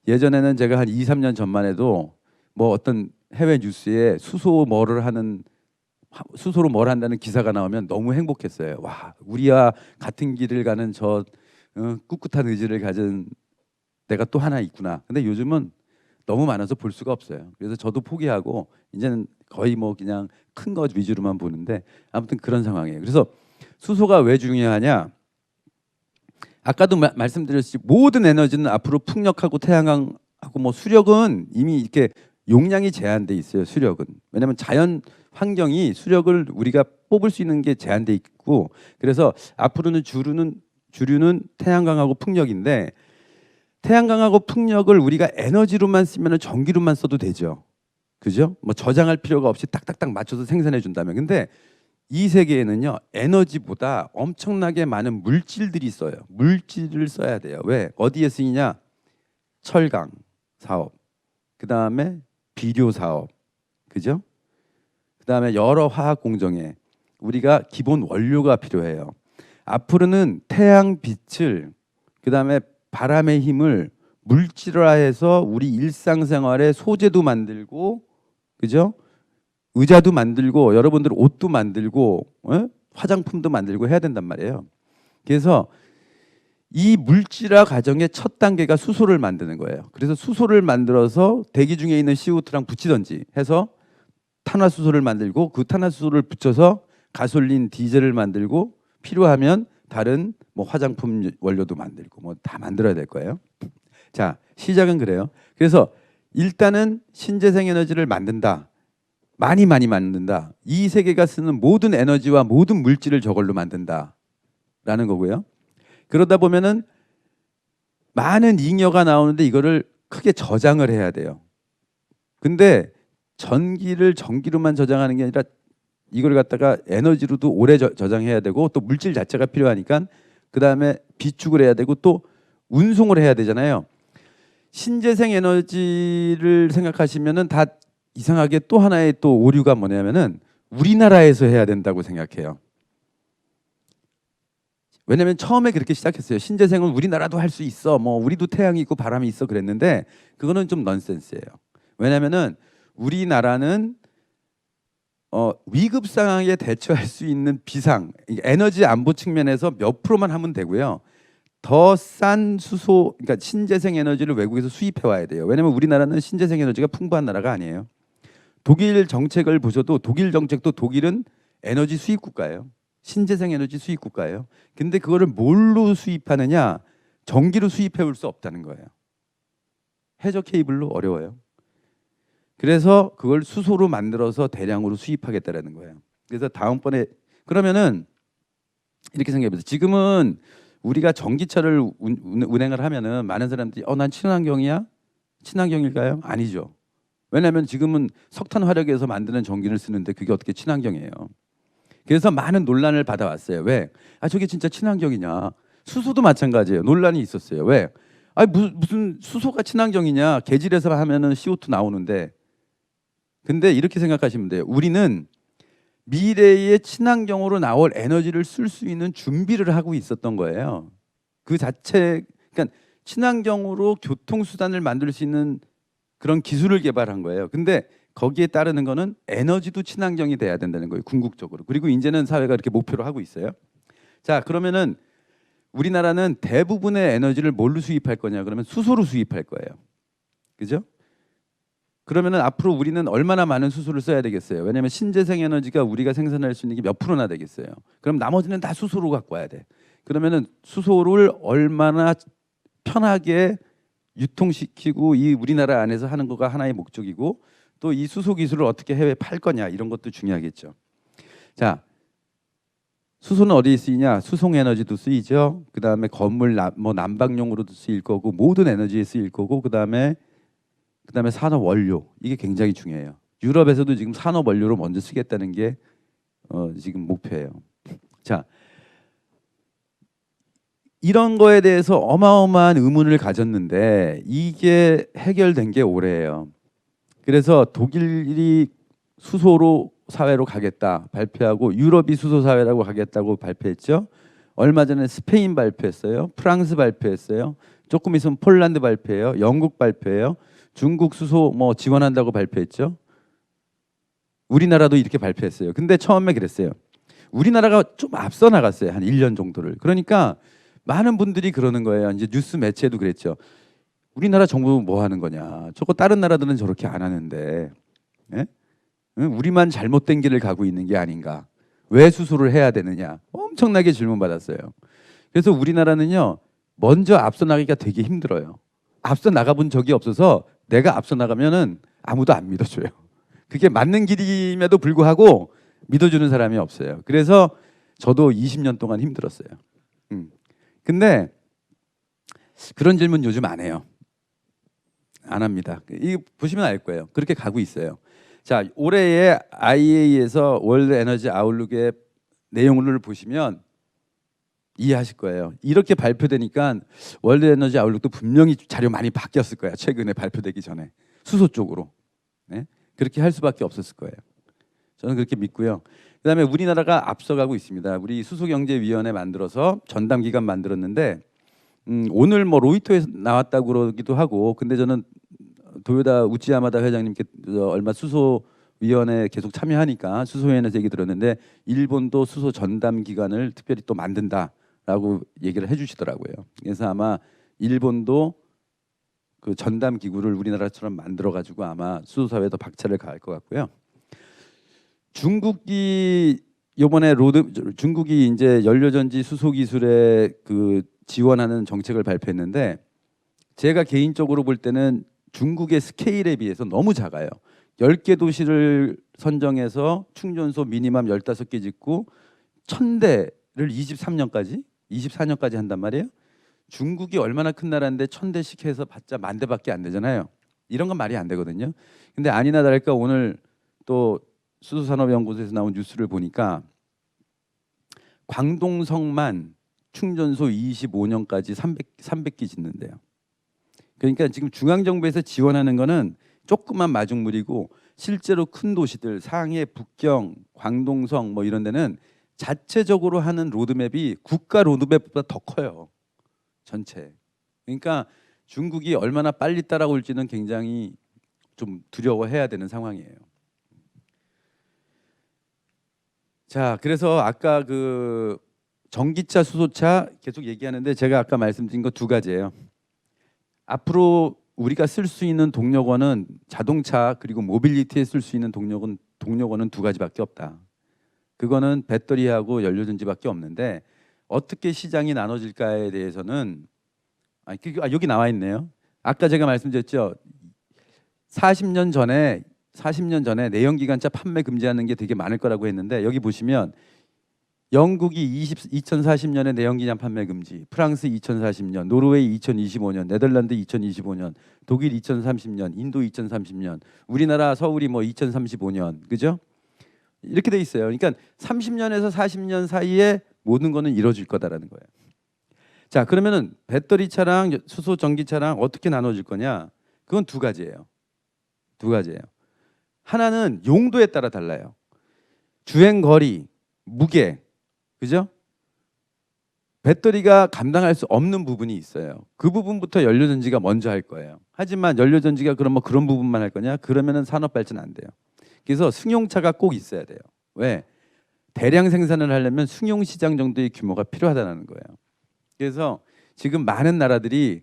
예전에는 제가 한 2, 3년 전만 해도 뭐 어떤 해외 뉴스에 수소로 뭘 한다는 기사가 나오면 너무 행복했어요. 와, 우리와 같은 길을 가는 저 꿋꿋한 의지를 가진 내가 또 하나 있구나. 근데 요즘은 너무 많아서 볼 수가 없어요. 그래서 저도 포기하고 이제는 거의 뭐 그냥 큰 것 위주로만 보는데 아무튼 그런 상황이에요. 그래서 수소가 왜 중요하냐? 아까도 말씀드렸듯이 모든 에너지는 앞으로 풍력하고 태양광하고 뭐 수력은 이미 이렇게 용량이 제한돼 있어요. 수력은 왜냐하면 자연 환경이 수력을 우리가 뽑을 수 있는 게 제한돼 있고 그래서 앞으로는 주류는 태양광하고 풍력인데 태양광하고 풍력을 우리가 에너지로만 쓰면 전기로만 써도 되죠. 그죠? 뭐 저장할 필요가 없이 딱딱딱 맞춰서 생산해 준다면. 근데 이 세계에는요. 에너지보다 엄청나게 많은 물질들이 있어요. 물질을 써야 돼요. 왜? 어디에 쓰이냐? 철강 사업. 그다음에 비료 사업. 그죠? 그다음에 여러 화학 공정에 우리가 기본 원료가 필요해요. 앞으로는 태양 빛을 그다음에 바람의 힘을 물질화해서 우리 일상생활에 소재도 만들고 그죠? 의자도 만들고 여러분들 옷도 만들고 화장품도 만들고 해야 된단 말이에요. 그래서 이 물질화 과정의 첫 단계가 수소를 만드는 거예요. 그래서 수소를 만들어서 대기 중에 있는 CO2랑 붙이든지 해서 탄화수소를 만들고 그 탄화수소를 붙여서 가솔린, 디젤을 만들고 필요하면 다른 뭐 화장품 원료도 만들고 뭐 다 만들어야 될 거예요. 자, 시작은 그래요. 그래서 일단은 신재생 에너지를 만든다. 많이 만든다. 이 세계가 쓰는 모든 에너지와 모든 물질을 저걸로 만든다라는 거고요. 그러다 보면은 많은 잉여가 나오는데 이거를 크게 저장을 해야 돼요. 근데 전기를 전기로만 저장하는 게 아니라 이걸 갖다가 에너지로도 오래 저장해야 되고 또 물질 자체가 필요하니까 그 다음에 비축을 해야 되고 또 운송을 해야 되잖아요. 신재생 에너지를 생각하시면은 다 이상하게 또 하나의 또 오류가 뭐냐면은 우리나라에서 해야 된다고 생각해요. 왜냐하면 처음에 그렇게 시작했어요. 신재생은 우리나라도 할 수 있어. 뭐 우리도 태양이 있고 바람이 있어 그랬는데 그거는 좀 넌센스예요. 왜냐하면은 우리나라는 위급 상황에 대처할 수 있는 비상, 에너지 안보 측면에서 몇 프로만 하면 되고요. 더 싼 수소, 그러니까 신재생 에너지를 외국에서 수입해 와야 돼요. 왜냐하면 우리나라는 신재생 에너지가 풍부한 나라가 아니에요. 독일 정책을 보셔도 독일 정책도 독일은 에너지 수입 국가예요. 신재생 에너지 수입 국가예요. 근데 그거를 뭘로 수입하느냐? 전기로 수입해 올 수 없다는 거예요. 해저 케이블로 어려워요. 그래서 그걸 수소로 만들어서 대량으로 수입하겠다라는 거예요. 그래서 다음번에 그러면은 이렇게 생각해보세요. 지금은 우리가 전기차를 운행을 하면은 많은 사람들이 난 친환경이야? 친환경일까요? 아니죠. 왜냐하면 지금은 석탄 화력에서 만드는 전기를 쓰는데 그게 어떻게 친환경이에요? 그래서 많은 논란을 받아왔어요. 왜? 저게 진짜 친환경이냐? 수소도 마찬가지예요. 논란이 있었어요. 왜? 무슨 수소가 친환경이냐? 개질에서 하면은 CO2 나오는데. 근데 이렇게 생각하시면 돼요. 우리는 미래의 친환경으로 나올 에너지를 쓸 수 있는 준비를 하고 있었던 거예요. 그 자체, 그러니까 친환경으로 교통수단을 만들 수 있는 그런 기술을 개발한 거예요. 근데 거기에 따르는 거는 에너지도 친환경이 돼야 된다는 거예요. 궁극적으로. 그리고 이제는 사회가 이렇게 목표로 하고 있어요. 자, 그러면은 우리나라는 대부분의 에너지를 뭘로 수입할 거냐? 그러면 수소로 수입할 거예요. 그죠? 그러면은 앞으로 우리는 얼마나 많은 수소를 써야 되겠어요? 왜냐하면 신재생 에너지가 우리가 생산할 수 있는 게 몇 프로나 되겠어요? 그럼 나머지는 다 수소로 갖고 와야 돼. 그러면은 수소를 얼마나 편하게 유통시키고 이 우리나라 안에서 하는 거가 하나의 목적이고 또 이 수소 기술을 어떻게 해외에 팔 거냐 이런 것도 중요하겠죠. 자, 수소는 어디에 쓰이냐? 수송 에너지도 쓰이죠. 그 다음에 건물 뭐 난방용으로도 쓰일 거고 모든 에너지에 쓰일 거고 그 다음에 산업 원료 이게 굉장히 중요해요. 유럽에서도 지금 산업 원료로 먼저 쓰겠다는 게 지금 목표예요. 자, 이런 거에 대해서 어마어마한 의문을 가졌는데 이게 해결된 게 올해예요. 그래서 독일이 수소로 사회로 가겠다 발표하고 유럽이 수소 사회라고 가겠다고 발표했죠. 얼마 전에 스페인 발표했어요. 프랑스 발표했어요. 조금 있으면 폴란드 발표해요. 영국 발표해요. 중국 수소 뭐 지원한다고 발표했죠. 우리나라도 이렇게 발표했어요. 근데 처음에 그랬어요. 우리나라가 좀 앞서 나갔어요. 한 1년 정도를. 그러니까 많은 분들이 그러는 거예요. 이제 뉴스 매체도 그랬죠. 우리나라 정부 뭐 하는 거냐. 저거 다른 나라들은 저렇게 안 하는데. 예? 우리만 잘못된 길을 가고 있는 게 아닌가. 왜 수소를 해야 되느냐. 엄청나게 질문받았어요. 그래서 우리나라는요. 먼저 앞서 나가기가 되게 힘들어요. 앞서 나가본 적이 없어서 내가 앞서 나가면은 아무도 안 믿어줘요. 그게 맞는 길임에도 불구하고 믿어주는 사람이 없어요. 그래서 저도 20년 동안 힘들었어요. 근데 그런 질문 요즘 안 해요. 안 합니다. 이 보시면 알 거예요. 그렇게 가고 있어요. 자, 올해의 IEA에서 월드 에너지 아웃룩의 내용을 보시면 이해하실 거예요. 이렇게 발표되니까 월드 에너지 아웃룩도 분명히 자료 많이 바뀌었을 거예요. 최근에 발표되기 전에 수소 쪽으로. 네? 그렇게 할 수밖에 없었을 거예요. 저는 그렇게 믿고요. 그다음에 우리나라가 앞서가고 있습니다. 우리 수소경제위원회 만들어서 전담 기관 만들었는데 오늘 뭐 로이터에서 나왔다고 그러기도 하고 근데 저는 도요다 우치야마다 회장님께 얼마 수소위원회 계속 참여하니까 수소위원회에서 얘기 들었는데 일본도 수소 전담 기관을 특별히 또 만든다라고 얘기를 해주시더라고요. 그래서 아마 일본도 그 전담 기구를 우리나라처럼 만들어 가지고 아마 수소 사회에 더 박차를 가할 것 같고요. 중국이 이번에 중국이 이제 연료전지 수소 기술에 그 지원하는 정책을 발표했는데 제가 개인적으로 볼 때는 중국의 스케일에 비해서 너무 작아요. 10개 도시를 선정해서 충전소 미니멈 15개 짓고 1000대를 23년까지 24년까지 한단 말이에요. 중국이 얼마나 큰 나라인데 1000대씩 해서 봤자 10,000대밖에 안 되잖아요. 이런 건 말이 안 되거든요. 근데 아니나 다를까 오늘 또 수소산업연구소에서 나온 뉴스를 보니까 광동성만 충전소 25년까지 300기 짓는데요. 그러니까 지금 중앙정부에서 지원하는 거는 조그만 마중물이고 실제로 큰 도시들 상해, 북경, 광동성 뭐 이런 데는 자체적으로 하는 로드맵이 국가 로드맵보다 더 커요. 전체. 그러니까 중국이 얼마나 빨리 따라올지는 굉장히 좀 두려워해야 되는 상황이에요. 자, 그래서 아까 그 전기차, 수소차 계속 얘기하는데 제가 아까 말씀드린 거 두 가지예요. 앞으로 우리가 쓸 수 있는 동력원은 자동차 그리고 모빌리티에 쓸 수 있는 동력원은 두 가지밖에 없다. 그거는 배터리하고 연료전지밖에 없는데 어떻게 시장이 나눠질까에 대해서는 여기 나와 있네요. 아까 제가 말씀드렸죠. 40년 전에 내연기관차 판매 금지하는 게 되게 많을 거라고 했는데 여기 보시면 영국이 2040년에 내연기관 판매 금지, 프랑스 2040년, 노르웨이 2025년, 네덜란드 2025년, 독일 2030년, 인도 2030년, 우리나라 서울이 뭐 2035년, 그죠? 이렇게 돼 있어요. 그러니까 30년에서 40년 사이에 모든 거는 이루어질 거다라는 거예요. 자, 그러면은 배터리 차랑 수소 전기차랑 어떻게 나눠질 거냐? 그건 두 가지예요. 두 가지예요. 하나는 용도에 따라 달라요. 주행 거리, 무게, 그죠? 배터리가 감당할 수 없는 부분이 있어요. 그 부분부터 연료전지가 먼저 할 거예요. 하지만 연료전지가 그럼 뭐 그런 부분만 할 거냐? 그러면은 산업 발전 안 돼요. 그래서 승용차가 꼭 있어야 돼요. 왜? 대량 생산을 하려면 승용 시장 정도의 규모가 필요하다는 거예요. 그래서 지금 많은 나라들이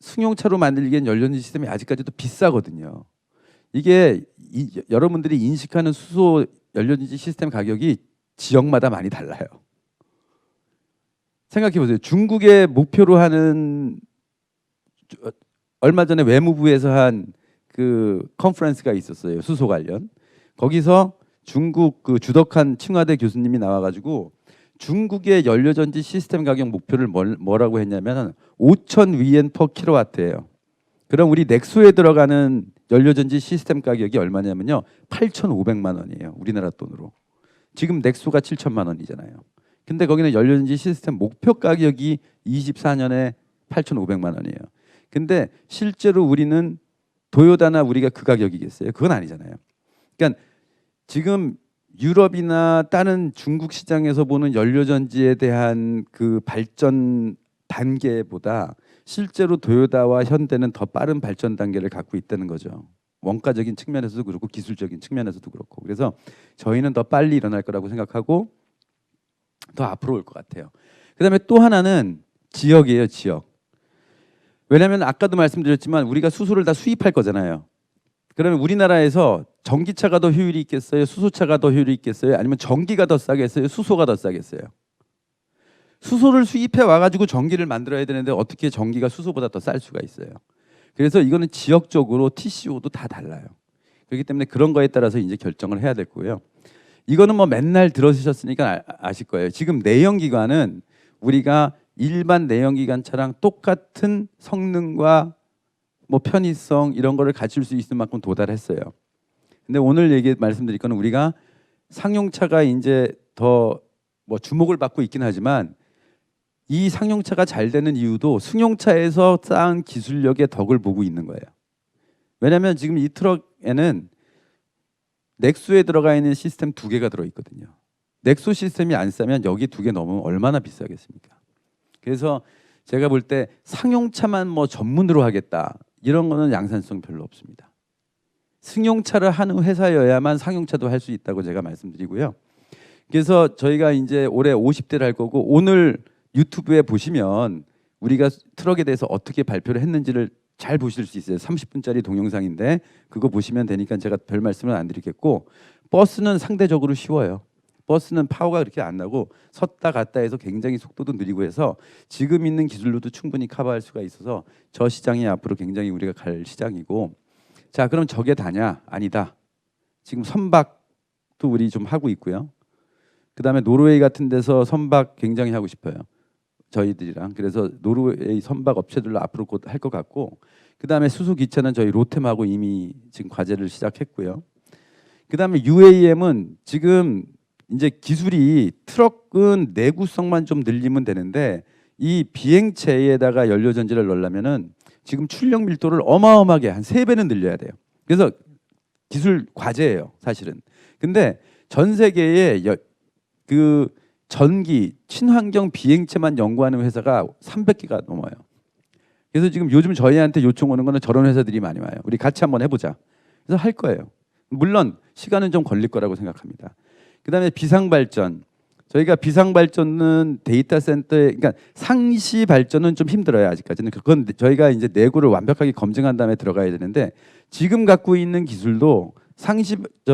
승용차로 만들기엔 연료전지 시스템이 아직까지도 비싸거든요. 이게 여러분들이 인식하는 수소 연료전지 시스템 가격이 지역마다 많이 달라요. 생각해 보세요. 중국의 목표로 하는 얼마 전에 외무부에서 한 그 컨퍼런스가 있었어요. 수소 관련. 거기서 중국 그 주덕한 칭화대 교수님이 나와가지고 중국의 연료전지 시스템 가격 목표를 뭐라고 했냐면 5,000 위엔 퍼 킬로와트예요. 그럼 우리 넥소에 들어가는 연료전지 시스템 가격이 얼마냐면요. 8,500만 원이에요. 우리나라 돈으로. 지금 넥소가 7천만 원이잖아요. 근데 거기는 연료전지 시스템 목표 가격이 24년에 8,500만 원이에요. 근데 실제로 우리는 도요타나 우리가 그 가격이겠어요? 그건 아니잖아요. 그러니까 지금 유럽이나 다른 중국 시장에서 보는 연료전지에 대한 그 발전 단계보다 실제로 도요타와 현대는 더 빠른 발전 단계를 갖고 있다는 거죠. 원가적인 측면에서도 그렇고 기술적인 측면에서도 그렇고. 그래서 저희는 더 빨리 일어날 거라고 생각하고 더 앞으로 올 것 같아요. 그다음에 또 하나는 지역이에요, 지역. 왜냐하면 아까도 말씀드렸지만 우리가 수소를 다 수입할 거잖아요. 그러면 우리나라에서 전기차가 더 효율이 있겠어요? 수소차가 더 효율이 있겠어요? 아니면 전기가 더 싸겠어요? 수소가 더 싸겠어요? 수소를 수입해 와가지고 전기를 만들어야 되는데 어떻게 전기가 수소보다 더 쌀 수가 있어요? 그래서 이거는 지역적으로 TCO도 다 달라요. 그렇기 때문에 그런 거에 따라서 이제 결정을 해야 될 거고요. 이거는 뭐 맨날 들으셨으니까 아실 거예요. 지금 내연기관은 우리가 일반 내연기관 차랑 똑같은 성능과 뭐 편의성 이런 거를 갖출 수 있을 만큼 도달했어요. 근데 오늘 말씀드릴 거는 우리가 상용차가 이제 더 뭐 주목을 받고 있긴 하지만 이 상용차가 잘 되는 이유도 승용차에서 쌓은 기술력의 덕을 보고 있는 거예요. 왜냐하면 지금 이 트럭에는 넥소에 들어가 있는 시스템 두 개가 들어있거든요. 넥소 시스템이 안 싸면 여기 두 개 넘으면 얼마나 비싸겠습니까? 그래서 제가 볼 때 상용차만 뭐 전문으로 하겠다 이런 거는 양산성 별로 없습니다. 승용차를 하는 회사여야만 상용차도 할 수 있다고 제가 말씀드리고요. 그래서 저희가 이제 올해 50대를 할 거고 오늘 유튜브에 보시면 우리가 트럭에 대해서 어떻게 발표를 했는지를 잘 보실 수 있어요. 30분짜리 동영상인데 그거 보시면 되니까 제가 별 말씀을 안 드리겠고 버스는 상대적으로 쉬워요. 버스는 파워가 그렇게 안 나고 섰다 갔다 해서 굉장히 속도도 느리고 해서 지금 있는 기술로도 충분히 커버할 수가 있어서 저 시장이 앞으로 굉장히 우리가 갈 시장이고 자 그럼 저게 다냐? 아니다. 지금 선박도 우리 좀 하고 있고요. 그 다음에 노르웨이 같은 데서 선박 굉장히 하고 싶어요. 저희들이랑. 그래서 노르웨이 선박 업체들로 앞으로 곧 할 것 같고 그 다음에 수소기차는 저희 로템하고 이미 지금 과제를 시작했고요. 그 다음에 UAM은 지금 이제 기술이 트럭은 내구성만 좀 늘리면 되는데 이 비행체에다가 연료전지를 넣으려면은 지금 출력 밀도를 어마어마하게 한 3배는 늘려야 돼요. 그래서 기술 과제예요, 사실은. 근데 전 세계에 그 전기 친환경 비행체만 연구하는 회사가 300개가 넘어요. 그래서 지금 요즘 저희한테 요청 오는 거는 저런 회사들이 많이 와요. 우리 같이 한번 해보자. 그래서 할 거예요. 물론 시간은 좀 걸릴 거라고 생각합니다. 그다음에 비상발전. 저희가 비상발전은 데이터 센터에, 그러니까 상시 발전은 좀 힘들어요. 아직까지는. 그건 저희가 이제 내구를 완벽하게 검증한 다음에 들어가야 되는데, 지금 갖고 있는 기술도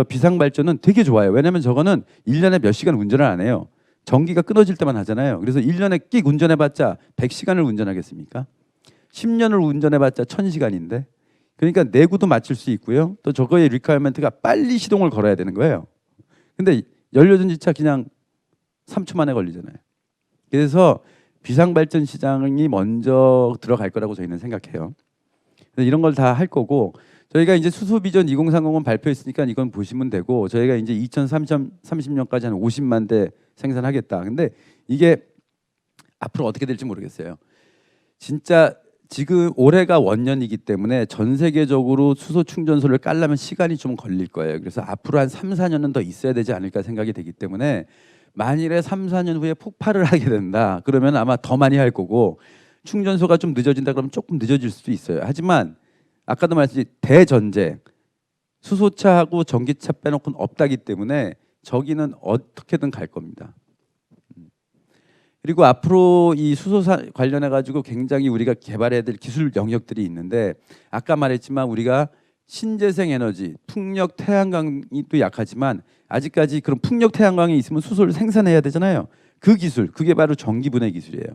비상발전은 되게 좋아요. 왜냐하면 저거는 1년에 몇 시간 운전을 안 해요. 전기가 끊어질 때만 하잖아요. 그래서 1년에 끽 운전해봤자 100시간을 운전하겠습니까? 10년을 운전해봤자 1000시간인데, 그러니까 내구도 맞출 수 있고요. 또 저거의 리퀘어먼트가 빨리 시동을 걸어야 되는 거예요. 근데 연료전지차 그냥 3초 만에 걸리잖아요. 그래서 비상발전 시장이 먼저 들어갈 거라고 저희는 생각해요. 그래서 이런 걸 다 할 거고, 저희가 이제 수소 비전 2030은 발표했으니까 이건 보시면 되고, 저희가 이제 2030년까지 한 50만 대 생산하겠다. 근데 이게 앞으로 어떻게 될지 모르겠어요. 진짜 지금 올해가 원년이기 때문에 전 세계적으로 수소 충전소를 깔려면 시간이 좀 걸릴 거예요. 그래서 앞으로 한 3, 4년은 더 있어야 되지 않을까 생각이 되기 때문에, 만일에 3, 4년 후에 폭발을 하게 된다 그러면 아마 더 많이 할 거고, 충전소가 좀 늦어진다 그러면 조금 늦어질 수도 있어요. 하지만 아까도 말했듯이 대전제, 수소차하고 전기차 빼놓고는 없다기 때문에 저기는 어떻게든 갈 겁니다. 그리고 앞으로 이 수소 관련해 가지고 굉장히 우리가 개발해야 될 기술 영역들이 있는데, 아까 말했지만 우리가 신재생 에너지, 풍력, 태양광이 또 약하지만 아직까지 그런 풍력, 태양광이 있으면 수소를 생산해야 되잖아요. 그 기술, 그게 바로 전기분해 기술이에요.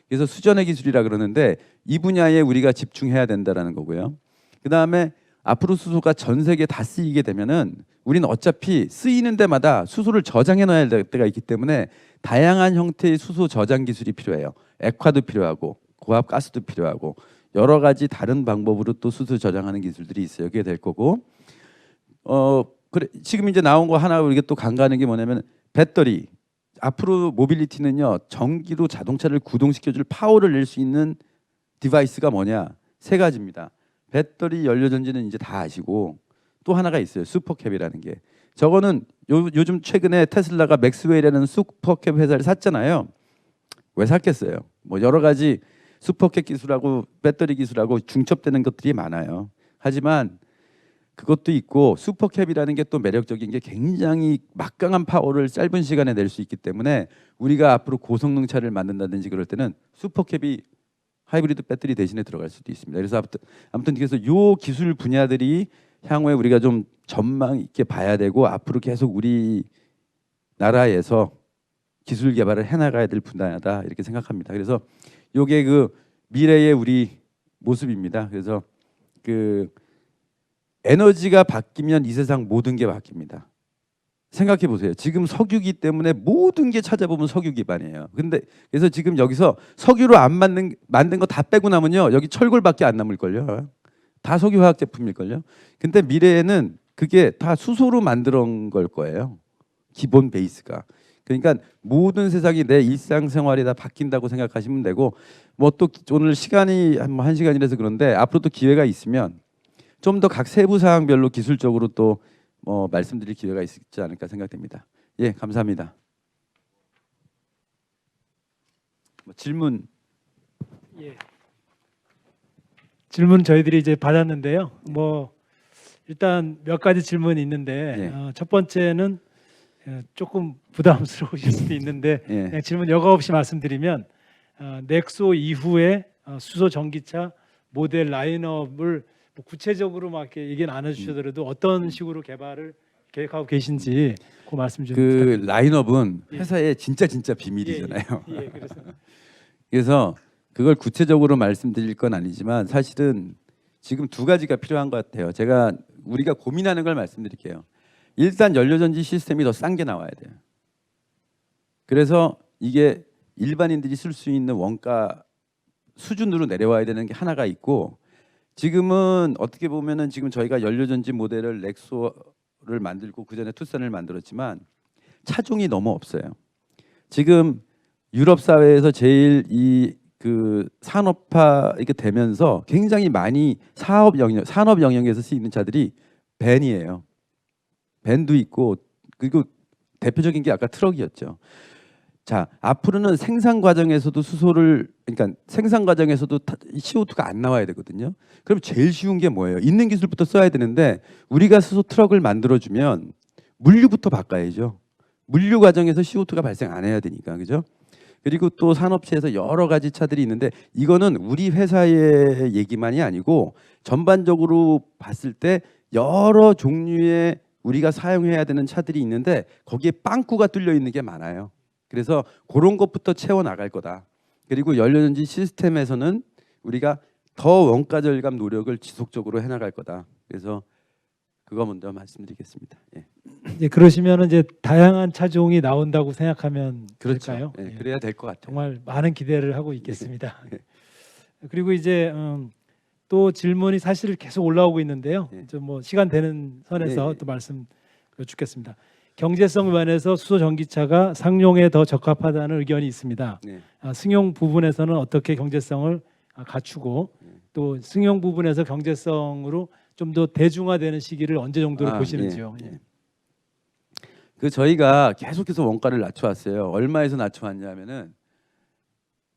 그래서 수전의 기술이라 그러는데, 이 분야에 우리가 집중해야 된다라는 거고요. 그다음에 앞으로 수소가 전 세계에 다 쓰이게 되면은 우리는 어차피 쓰이는 데마다 수소를 저장해 놔야 될 때가 있기 때문에 다양한 형태의 수소 저장 기술이 필요해요. 액화도 필요하고 고압 가스도 필요하고 여러 가지 다른 방법으로 또 수소 저장하는 기술들이 있어요. 그게 될 거고, 그래 지금 이제 나온 거 하나 우리가 또 간과하는 게 뭐냐면, 배터리. 앞으로 모빌리티는요, 전기로 자동차를 구동시켜줄 파워를 낼 수 있는 디바이스가 뭐냐? 세 가지입니다. 배터리, 연료전지는 이제 다 아시고, 또 하나가 있어요. 슈퍼캡이라는 게. 저거는 요즘 최근에 테슬라가 맥스웰이라는 슈퍼캡 회사를 샀잖아요. 왜 샀겠어요? 뭐 여러 가지 슈퍼캡 기술하고 배터리 기술하고 중첩되는 것들이 많아요. 하지만 그것도 있고, 슈퍼캡이라는 게 또 매력적인 게 굉장히 막강한 파워를 짧은 시간에 낼 수 있기 때문에 우리가 앞으로 고성능 차를 만든다든지 그럴 때는 슈퍼캡이 하이브리드 배터리 대신에 들어갈 수도 있습니다. 그래서 아무튼 그래서 요 기술 분야들이 향후에 우리가 좀 전망 있게 봐야 되고, 앞으로 계속 우리 나라에서 기술 개발을 해나가야 될 분야다 이렇게 생각합니다. 그래서 요게 그 미래의 우리 모습입니다. 그래서 그 에너지가 바뀌면 이 세상 모든 게 바뀝니다. 생각해 보세요. 지금 석유기 때문에 모든 게 찾아보면 석유 기반이에요. 근데 그래서 지금 여기서 석유로 안 만든 거 다 빼고 나면요, 여기 철골밖에 안 남을걸요. 다 석유 화학 제품일걸요. 근데 미래에는 그게 다 수소로 만든 걸 거예요. 기본 베이스가. 그러니까 모든 세상이 내 일상생활이 다 바뀐다고 생각하시면 되고, 뭐 또 오늘 시간이 한 시간이라서 그런데 앞으로 또 기회가 있으면 좀 더 각 세부 사항별로 기술적으로 또 말씀드릴 기회가 있지 않을까 생각됩니다. 예, 감사합니다. 질문. 예. 질문 저희들이 이제 받았는데요. 뭐 일단 몇 가지 질문이 있는데, 예. 첫 번째는 조금 부담스러우실 수도 있는데 예. 그냥 질문 여과 없이 말씀드리면, 넥소 이후에 수소 전기차 모델 라인업을 뭐 구체적으로 막 이렇게 얘기는 안 해주셔더라도 어떤 식으로 개발을 계획하고 계신지 그 말씀 좀 그 부탁드립니다. 라인업은 예. 회사의 진짜 비밀이잖아요. 예, 그래서 그걸 구체적으로 말씀드릴 건 아니지만 사실은 지금 두 가지가 필요한 것 같아요. 제가 우리가 고민하는 걸 말씀드릴게요. 일단 연료전지 시스템이 더 싼 게 나와야 돼요. 그래서 이게 일반인들이 쓸 수 있는 원가 수준으로 내려와야 되는 게 하나가 있고, 지금은 어떻게 보면은 지금 저희가 연료전지 모델을 넥소를 만들고 그 전에 투싼을 만들었지만 차종이 너무 없어요. 지금 유럽 사회에서 제일 그 산업화 이렇게 되면서 굉장히 많이 산업 영역에서 쓰이는 차들이 밴이에요. 밴도 있고, 그리고 대표적인 게 아까 트럭이었죠. 자, 앞으로는 생산 과정에서도 수소를 그러니까 생산 과정에서도 CO2가 안 나와야 되거든요. 그럼 제일 쉬운 게 뭐예요? 있는 기술부터 써야 되는데 우리가 수소 트럭을 만들어 주면 물류부터 바꿔야죠. 물류 과정에서 CO2가 발생 안 해야 되니까. 그죠? 그리고 또 산업체에서 여러 가지 차들이 있는데 이거는 우리 회사의 얘기만이 아니고 전반적으로 봤을 때 여러 종류의 우리가 사용해야 되는 차들이 있는데 거기에 빵꾸가 뚫려 있는 게 많아요. 그래서 그런 것부터 채워 나갈 거다. 그리고 연료전지 시스템에서는 우리가 더 원가 절감 노력을 지속적으로 해 나갈 거다. 그래서 그거 먼저 말씀드리겠습니다. 예. 이제 그러시면 이제 다양한 차종이 나온다고 생각하면 될까요? 예, 예. 그래야 될 것 같아요. 정말 많은 기대를 하고 있겠습니다. 예. 그리고 이제 또 질문이 사실 계속 올라오고 있는데요. 예. 좀 뭐 시간 되는 선에서 예, 예. 또 말씀 여쭙겠습니다. 경제성 면에서 수소 전기차가 상용에 더 적합하다는 의견이 있습니다. 네. 승용 부분에서는 어떻게 경제성을 갖추고 또 승용 부분에서 경제성으로 좀 더 대중화되는 시기를 언제 정도로 보시는지요? 예, 예. 예. 그 저희가 계속해서 원가를 낮춰왔어요. 얼마에서 낮춰왔냐면은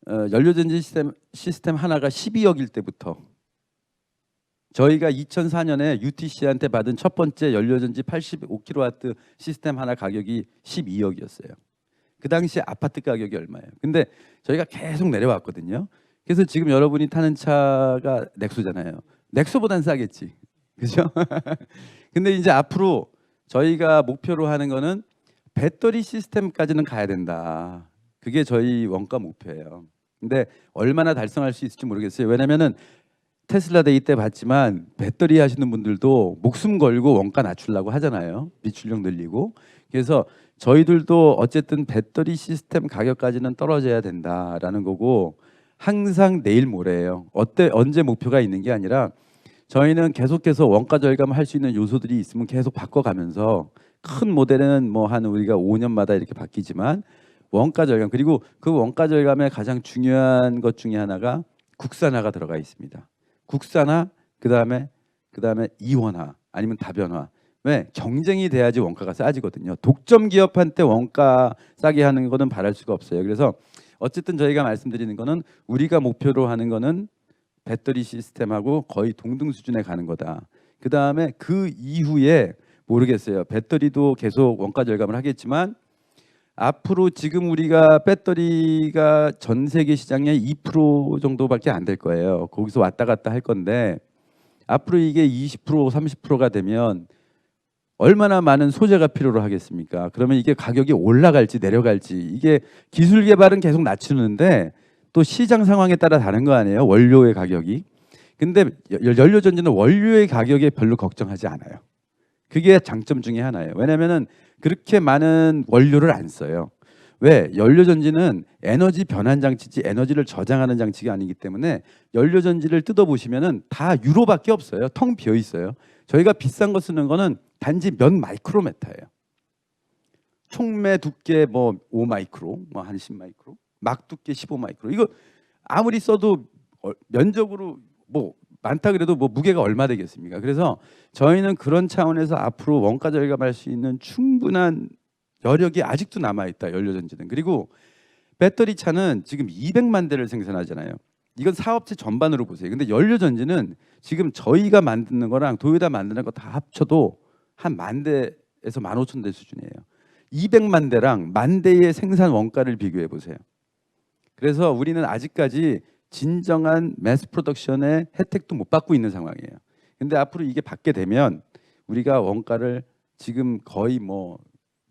연료전지 시스템 하나가 12억일 때부터 저희가 2004년에 UTC한테 받은 첫 번째 연료전지 85kW 시스템 하나 가격이 12억이었어요. 그 당시 아파트 가격이 얼마예요? 근데 저희가 계속 내려왔거든요. 그래서 지금 여러분이 타는 차가 넥소잖아요. 넥소보단 싸겠지. 그죠? 근데 이제 앞으로 저희가 목표로 하는 거는 배터리 시스템까지는 가야 된다. 그게 저희 원가 목표예요. 근데 얼마나 달성할 수 있을지 모르겠어요. 왜냐면은 테슬라 데이 때 봤지만 배터리 하시는 분들도 목숨 걸고 원가 낮추려고 하잖아요. 비출력 늘리고. 그래서 저희들도 어쨌든 배터리 시스템 가격까지는 떨어져야 된다라는 거고 항상 내일 모레예요. 언제 목표가 있는 게 아니라 저희는 계속해서 원가 절감할 수 있는 요소들이 있으면 계속 바꿔가면서 큰 모델은 뭐 한 우리가 5년마다 이렇게 바뀌지만 원가 절감 그리고 그 원가 절감의 가장 중요한 것 중에 하나가 국산화가 들어가 있습니다. 국산화 그다음에 이원화 아니면 다변화. 왜? 경쟁이 돼야지 원가가 싸지거든요. 독점 기업한테 원가 싸게 하는 거는 바랄 수가 없어요. 그래서 어쨌든 저희가 말씀드리는 거는 우리가 목표로 하는 거는 배터리 시스템하고 거의 동등 수준에 가는 거다. 그다음에 그 이후에 모르겠어요. 배터리도 계속 원가 절감을 하겠지만 앞으로 지금 우리가 배터리가 전 세계 시장의 2% 정도밖에 안 될 거예요. 거기서 왔다 갔다 할 건데 앞으로 이게 20% 30%가 되면 얼마나 많은 소재가 필요로 하겠습니까? 그러면 이게 가격이 올라갈지 내려갈지 이게 기술 개발은 계속 낮추는데 또 시장 상황에 따라 다른 거 아니에요? 원료의 가격이. 근데 연료전지는 원료의 가격에 별로 걱정하지 않아요. 그게 장점 중에 하나예요. 왜냐면은 그렇게 많은 원료를 안 써요. 왜? 연료전지는 에너지 변환 장치지 에너지를 저장하는 장치가 아니기 때문에 연료전지를 뜯어보시면은 다 유로밖에 없어요. 텅 비어 있어요. 저희가 비싼 거 쓰는 거는 단지 몇 마이크로메타예요. 총매 두께 뭐 5마이크로, 뭐 한 10마이크로, 막 두께 15마이크로. 이거 아무리 써도 면적으로 뭐 많다 그래도 뭐 무게가 얼마 되겠습니까? 그래서 저희는 그런 차원에서 앞으로 원가 절감할 수 있는 충분한 여력이 아직도 남아 있다. 연료전지는. 그리고 배터리 차는 지금 200만 대를 생산하잖아요. 이건 사업체 전반으로 보세요. 근데 연료전지는 지금 저희가 만드는 거랑 도요타 만드는 거 다 합쳐도 한 10,000대에서 15,000대 수준이에요. 200만 대랑 10,000대의 생산 원가를 비교해 보세요. 그래서 우리는 아직까지 진정한 매스 프로덕션의 혜택도 못 받고 있는 상황이에요. 근데 앞으로 이게 받게 되면 우리가 원가를 지금 거의 뭐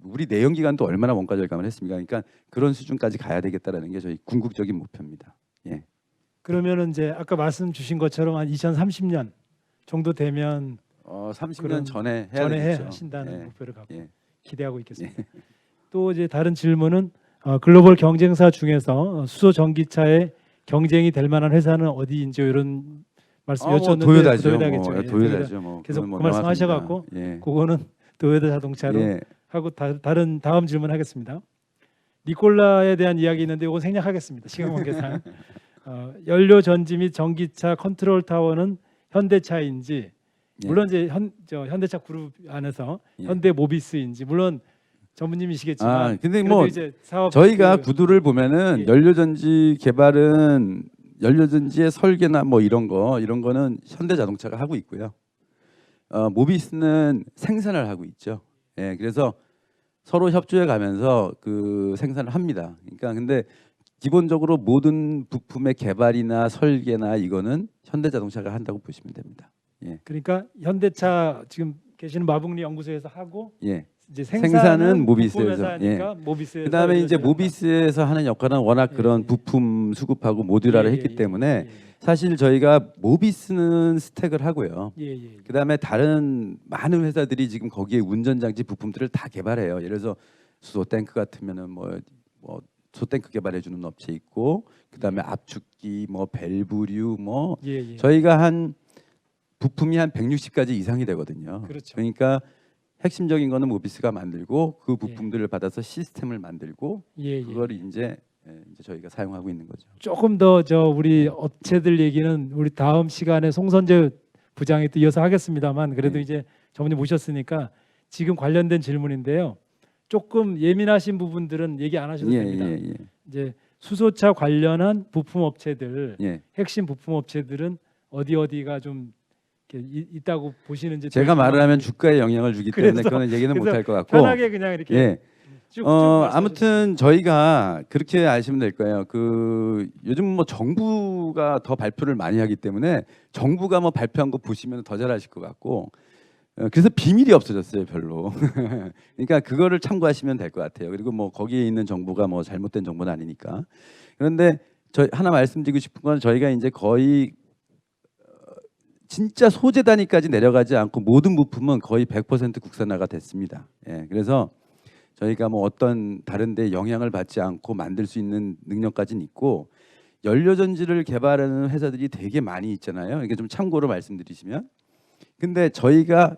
우리 내연기관도 얼마나 원가 절감을 했습니까? 그러니까 그런 수준까지 가야 되겠다라는 게 저희 궁극적인 목표입니다. 예. 그러면은 이제 아까 말씀 주신 것처럼 한 2030년 정도 되면 30년 전에 해야 되겠죠. 하신다는 예. 목표를 갖고 예. 기대하고 있겠습니다. 또 이제 다른 질문은 글로벌 경쟁사 중에서 수소 전기차의 경쟁이 될 만한 회사는 어디인지 이런 말씀 여쭈었는데 도요타죠. 도요타겠죠. 예, 도요타죠. 뭐 계속 그건 그 뭐 말씀하셔갖고 예. 그거는 도요타 자동차로 예. 하고 다음 질문하겠습니다. 니콜라에 대한 이야기 있는데 이거 생략하겠습니다. 시간 관계상 연료 전지 및 전기차 컨트롤 타워는 현대차인지 예. 물론 이제 현대차 그룹 안에서 예. 현대모비스인지 물론 전문님이시겠지만 근데 그래도 뭐 이제 사업 저희가 구도를 보면은 예. 연료전지 개발은 연료전지의 설계나 뭐 이런 거는 현대자동차가 하고 있고요. 모비스는 생산을 하고 있죠. 예, 그래서 서로 협조해 가면서 그 생산을 합니다. 그러니까 근데 기본적으로 모든 부품의 개발이나 설계나 이거는 현대자동차가 한다고 보시면 됩니다. 예, 그러니까 현대차 지금 계시는 마북리 연구소에서 하고 예. 이제 생산은 생산은 모비스에서, 부품회사니까 모비스에서 그다음에 이제 연료전지를 한다. 모비스에서 하는 역할은 워낙 예, 그런 예. 부품 수급하고 모듈화를 예, 했기 예, 때문에 예, 예. 사실 저희가 모비스는 스택을 하고요. 예, 예, 예. 그다음에 다른 많은 회사들이 지금 거기에 운전장치 부품들을 다 개발해요. 예를 들어서 수소 탱크 같으면은 뭐 수소 탱크 개발해 주는 업체 있고, 그다음에 압축기, 뭐 밸브류, 뭐 예, 예. 저희가 한 부품이 한 160가지 이상이 되거든요. 그렇죠. 그러니까 핵심적인 거는 모비스가 만들고 그 부품들을 받아서 시스템을 만들고 예, 예. 그걸 이제 저희가 사용하고 있는 거죠. 조금 더 우리 업체들 얘기는 우리 다음 시간에 송선재 부장이 또 이어서 하겠습니다만 그래도 네. 이제 저분이 모셨으니까 지금 관련된 질문인데요. 조금 예민하신 부분들은 얘기 안 하셔도 됩니다. 이제 수소차 관련한 부품 업체들, 예. 핵심 부품 업체들은 어디가 좀 이렇게 있다고 보시는지 제가 말을 하면 주가에 영향을 주기 때문에 그래서- 그거는 얘기는 못 그래서 할 것 같고. 편하게 그냥 이렇게 예. 쭉 말씀하셔도 아무튼 저희가 그렇게 아시면 될 거예요. 그 요즘 뭐 정부가 더 발표를 많이 하기 때문에 정부가 뭐 발표한 거 보시면 더 잘하실 것 같고, 그래서 비밀이 없어졌어요, 별로. 그러니까 그거를 참고하시면 될 것 같아요. 그리고 뭐 거기에 있는 정보가 뭐 잘못된 정보는 아니니까. 그런데 저 하나 말씀드리고 싶은 건 저희가 이제 거의 진짜 소재 단위까지 내려가지 않고 모든 부품은 거의 100% 국산화가 됐습니다. 예, 그래서 저희가 뭐 어떤 다른 데 영향을 받지 않고 만들 수 있는 능력까지는 있고, 연료전지를 개발하는 회사들이 되게 많이 있잖아요. 이게 좀 참고로 말씀드리시면, 근데 저희가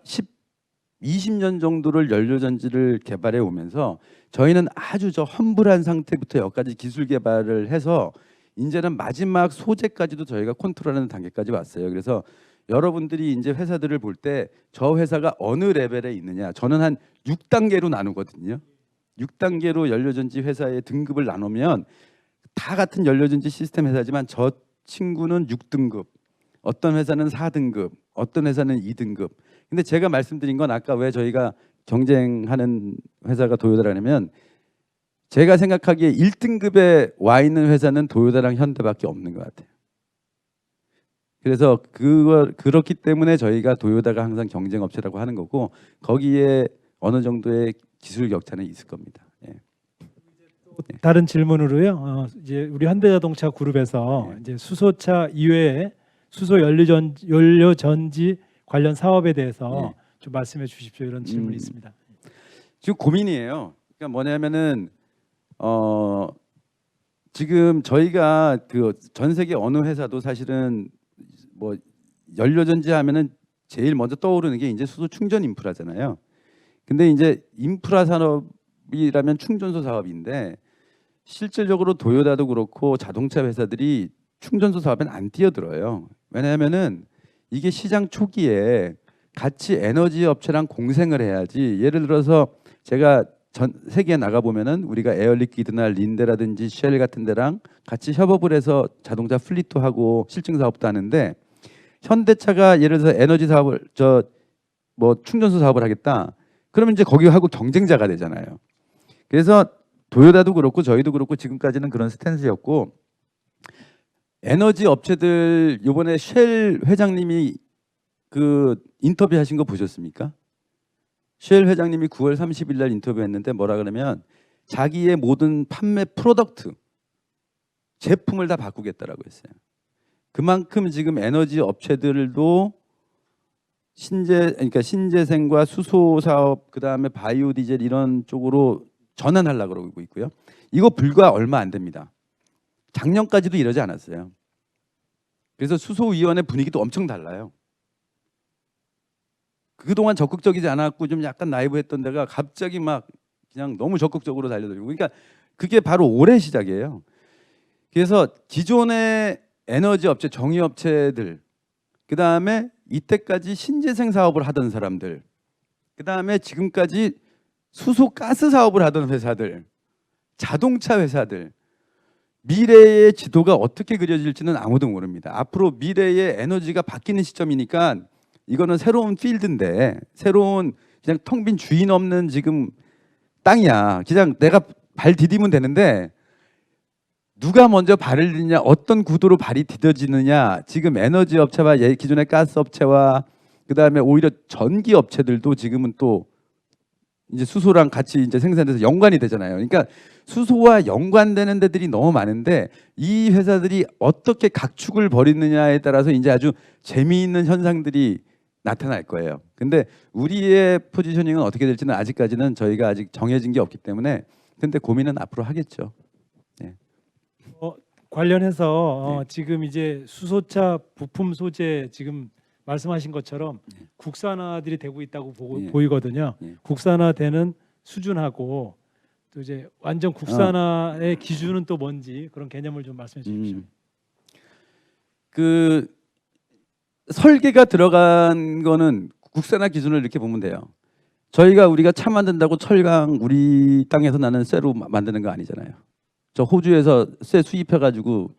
20년 정도를 연료전지를 개발해 오면서 저희는 아주 험불한 상태부터 여기까지 기술 개발을 해서 이제는 마지막 소재까지도 저희가 컨트롤하는 단계까지 왔어요. 그래서 여러분들이 이제 회사들을 볼 때 저 회사가 어느 레벨에 있느냐, 저는 한 6단계로 나누거든요. 6단계로 연료전지 회사의 등급을 나누면 다 같은 연료전지 시스템 회사지만 저 친구는 6등급, 어떤 회사는 4등급, 어떤 회사는 2등급. 근데 제가 말씀드린 건 아까 왜 저희가 경쟁하는 회사가 도요타라냐면, 제가 생각하기에 1등급에 와 있는 회사는 도요타랑 현대밖에 없는 것 같아요. 그래서 그렇기 때문에 저희가 도요타가 항상 경쟁 업체라고 하는 거고, 거기에 어느 정도의 기술 격차는 있을 겁니다. 예. 다른 질문으로요. 이제 우리 현대자동차 그룹에서 이제 수소차 이외에 수소 연료전지 관련 사업에 대해서 좀 말씀해 주십시오. 이런 질문이 있습니다. 지금 고민이에요. 그러니까 뭐냐면은 지금 저희가 그 전 세계 어느 회사도 사실은 뭐 연료전지 하면은 제일 먼저 떠오르는 게 이제 수소 충전 인프라잖아요. 근데 이제 인프라 산업이라면 충전소 사업인데, 실질적으로 도요타도 그렇고 자동차 회사들이 충전소 사업엔 안 뛰어들어요. 왜냐하면은 이게 시장 초기에 같이 에너지 업체랑 공생을 해야지. 예를 들어서 제가 전 세계에 나가 보면은 우리가 에어리퀴드나 린데라든지 쉘 같은 데랑 같이 협업을 해서 자동차 플리트도 하고 실증 사업도 하는데, 현대차가 예를 들어서 에너지 사업을 뭐 충전소 사업을 하겠다. 그러면 이제 거기하고 경쟁자가 되잖아요. 그래서 도요타도 그렇고 저희도 그렇고 지금까지는 그런 스탠스였고, 에너지 업체들 이번에 쉘 회장님이 그 인터뷰하신 거 보셨습니까? 쉘 회장님이 9월 30일 날 인터뷰했는데 뭐라 그러면 자기의 모든 판매 프로덕트 제품을 다 바꾸겠다라고 했어요. 그만큼 지금 에너지 업체들도 그러니까 신재생과 수소 사업, 그다음에 바이오 디젤 이런 쪽으로 전환하려고 그러고 있고요. 이거 불과 얼마 안 됩니다. 작년까지도 이러지 않았어요. 그래서 수소위원회 분위기도 엄청 달라요. 그동안 적극적이지 않았고 좀 약간 나이브했던 데가 갑자기 막 그냥 너무 적극적으로 달려들고, 그러니까 그게 바로 올해 시작이에요. 그래서 기존의 에너지 업체, 정유 업체들, 그다음에 이때까지 신재생 사업을 하던 사람들, 그다음에 지금까지 수소 가스 사업을 하던 회사들, 자동차 회사들, 미래의 지도가 어떻게 그려질지는 아무도 모릅니다. 앞으로 미래의 에너지가 바뀌는 시점이니까 이거는 새로운 필드인데, 새로운 그냥 텅 빈 주인 없는 지금 땅이야. 그냥 내가 발 디디면 되는데 누가 먼저 발을 디디냐, 어떤 구도로 발이 디뎌지느냐. 지금 에너지 업체와 기존의 가스 업체와 그다음에 오히려 전기 업체들도 지금은 또 이제 수소랑 같이 이제 생산돼서 연관이 되잖아요. 그러니까 수소와 연관되는 데들이 너무 많은데 이 회사들이 어떻게 각축을 벌이느냐에 따라서 이제 아주 재미있는 현상들이 나타날 거예요. 근데 우리의 포지셔닝은 어떻게 될지는 아직까지는 저희가 아직 정해진 게 없기 때문에, 근데 고민은 앞으로 하겠죠. 관련해서 지금 이제 수소차 부품 소재 지금 말씀하신 것처럼 국산화들이 되고 있다고 보이거든요. 국산화되는 수준하고 또 이제 완전 국산화의 기준은 또 뭔지 그런 개념을 좀 말씀해 주십시오. 그 설계가 들어간 거는 국산화 기준을 이렇게 보면 돼요. 우리가 차 만든다고 철강 우리 땅에서 나는 쇠로 만드는 거 아니잖아요. 저 호주에서 쇠 수입해가지고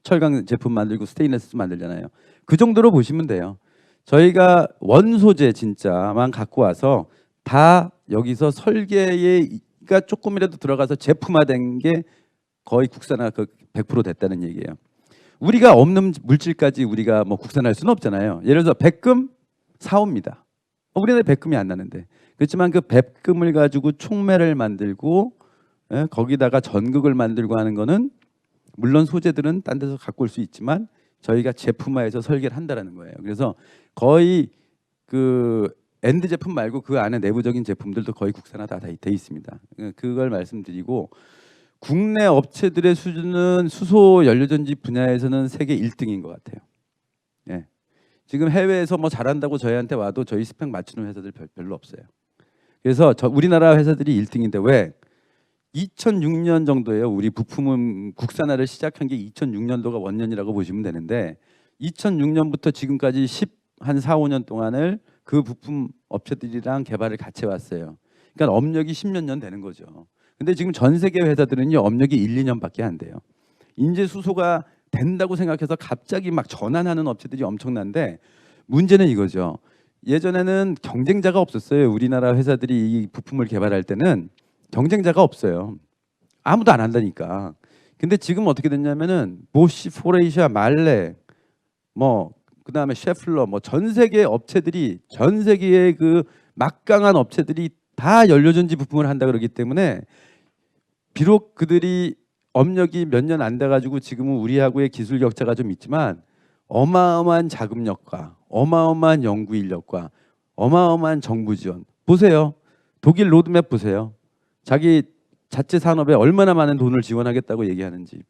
철강 제품 만들고 스테인리스 만들잖아요. 그 정도로 보시면 돼요. 저희가 원소재 진짜만 갖고 와서 다 여기서 설계가 조금이라도 들어가서 제품화된 게 거의 국산화 100% 됐다는 얘기예요. 우리가 없는 물질까지 우리가 뭐 국산할 수는 없잖아요. 예를 들어서 백금 사옵니다. 우리나라에 백금이 안 나는데. 그렇지만 그 백금을 가지고 촉매를 만들고 거기다가 전극을 만들고 하는 거는 물론 소재들은 딴 데서 갖고 올 수 있지만 저희가 제품화해서 설계를 한다라는 거예요. 그래서 거의 그 엔드 제품 말고 그 안에 내부적인 제품들도 거의 국산화 다 돼 있습니다. 그걸 말씀드리고, 국내 업체들의 수준은 수소 연료전지 분야에서는 세계 1등인 것 같아요. 예. 지금 해외에서 뭐 잘한다고 저희한테 와도 저희 스펙 맞추는 회사들 별로 없어요. 그래서 우리나라 회사들이 1등인데 왜? 2006년 정도예요. 우리 부품은 국산화를 시작한 게 2006년도가 원년이라고 보시면 되는데 2006년부터 지금까지 한 4, 5년 동안을 그 부품 업체들이랑 개발을 같이 해왔어요. 그러니까 업력이 10몇 년 되는 거죠. 근데 지금 전 세계 회사들은요, 업력이 1, 2년밖에 안 돼요. 이제 수소가 된다고 생각해서 갑자기 막 전환하는 업체들이 엄청난데, 문제는 이거죠. 예전에는 경쟁자가 없었어요. 우리나라 회사들이 이 부품을 개발할 때는 경쟁자가 없어요. 아무도 안 한다니까. 근데 지금 어떻게 됐냐면은 보쉬, 포레이샤, 말레, 뭐 그다음에 셰플러, 뭐 전 세계 업체들이, 전 세계의 그 막강한 업체들이 다 연료전지 부품을 한다 그러기 때문에, 비록 그들이 업력이 몇 년 안 돼가지고 지금은 우리하고의 기술 격차가 좀 있지만 어마어마한 자금력과 어마어마한 연구 인력과 어마어마한 정부 지원 보세요. 독일 로드맵 보세요. 자기 자체 산업에 얼마나 많은 돈을 지원하겠다고 얘기하는지.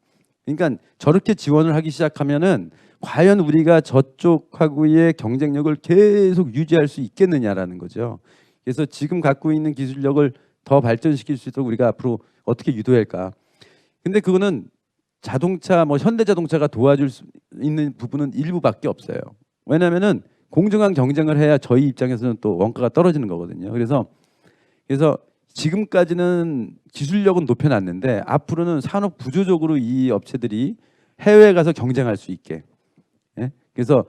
그러니까 저렇게 지원을 하기 시작하면은 과연 우리가 저쪽하고의 경쟁력을 계속 유지할 수 있겠느냐라는 거죠. 그래서 지금 갖고 있는 기술력을 더 발전시킬 수 있도록 우리가 앞으로 어떻게 유도해야 할까. 근데 그거는 자동차, 뭐 현대자동차가 도와줄 수 있는 부분은 일부밖에 없어요. 왜냐하면은 공정한 경쟁을 해야 저희 입장에서는 또 원가가 떨어지는 거거든요. 그래서 지금까지는 기술력은 높여놨는데 앞으로는 산업 구조적으로 이 업체들이 해외에 가서 경쟁할 수 있게, 예? 그래서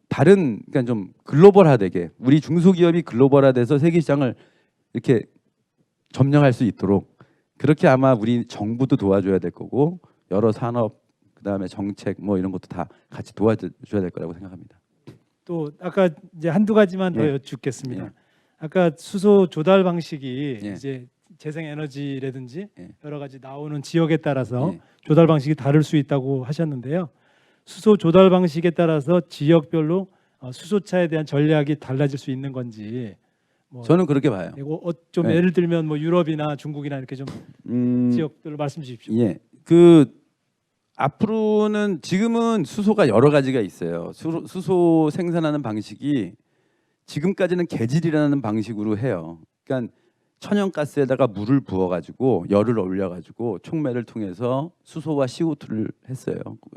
다른, 그러니까 좀 글로벌화되게, 우리 중소기업이 글로벌화돼서 세계 시장을 이렇게 점령할 수 있도록, 그렇게 아마 우리 정부도 도와줘야 될 거고 여러 산업, 그다음에 정책 뭐 이런 것도 다 같이 도와줘야 될 거라고 생각합니다. 또 아까 이제 한두 가지만 더 여쭙겠습니다. 아까 수소 조달 방식이 이제 재생에너지라든지 여러 가지 나오는 지역에 따라서 조달 방식이 다를 수 있다고 하셨는데요. 수소 조달 방식에 따라서 지역별로 수소차에 대한 전략이 달라질 수 있는 건지, 뭐 저는 그렇게 봐요. 좀 예를 들면 뭐 유럽이나 중국이나 이렇게 좀 지역별로 말씀 주십시오. 예, 앞으로는 지금은 수소가 여러 가지가 있어요. 수소 생산하는 방식이 지금까지는 개질이라는 방식으로 해요. 그러니까 천연가스에다가 물을 부어가지고 열을 올려가지고 촉매를 통해서 수소와 CO2를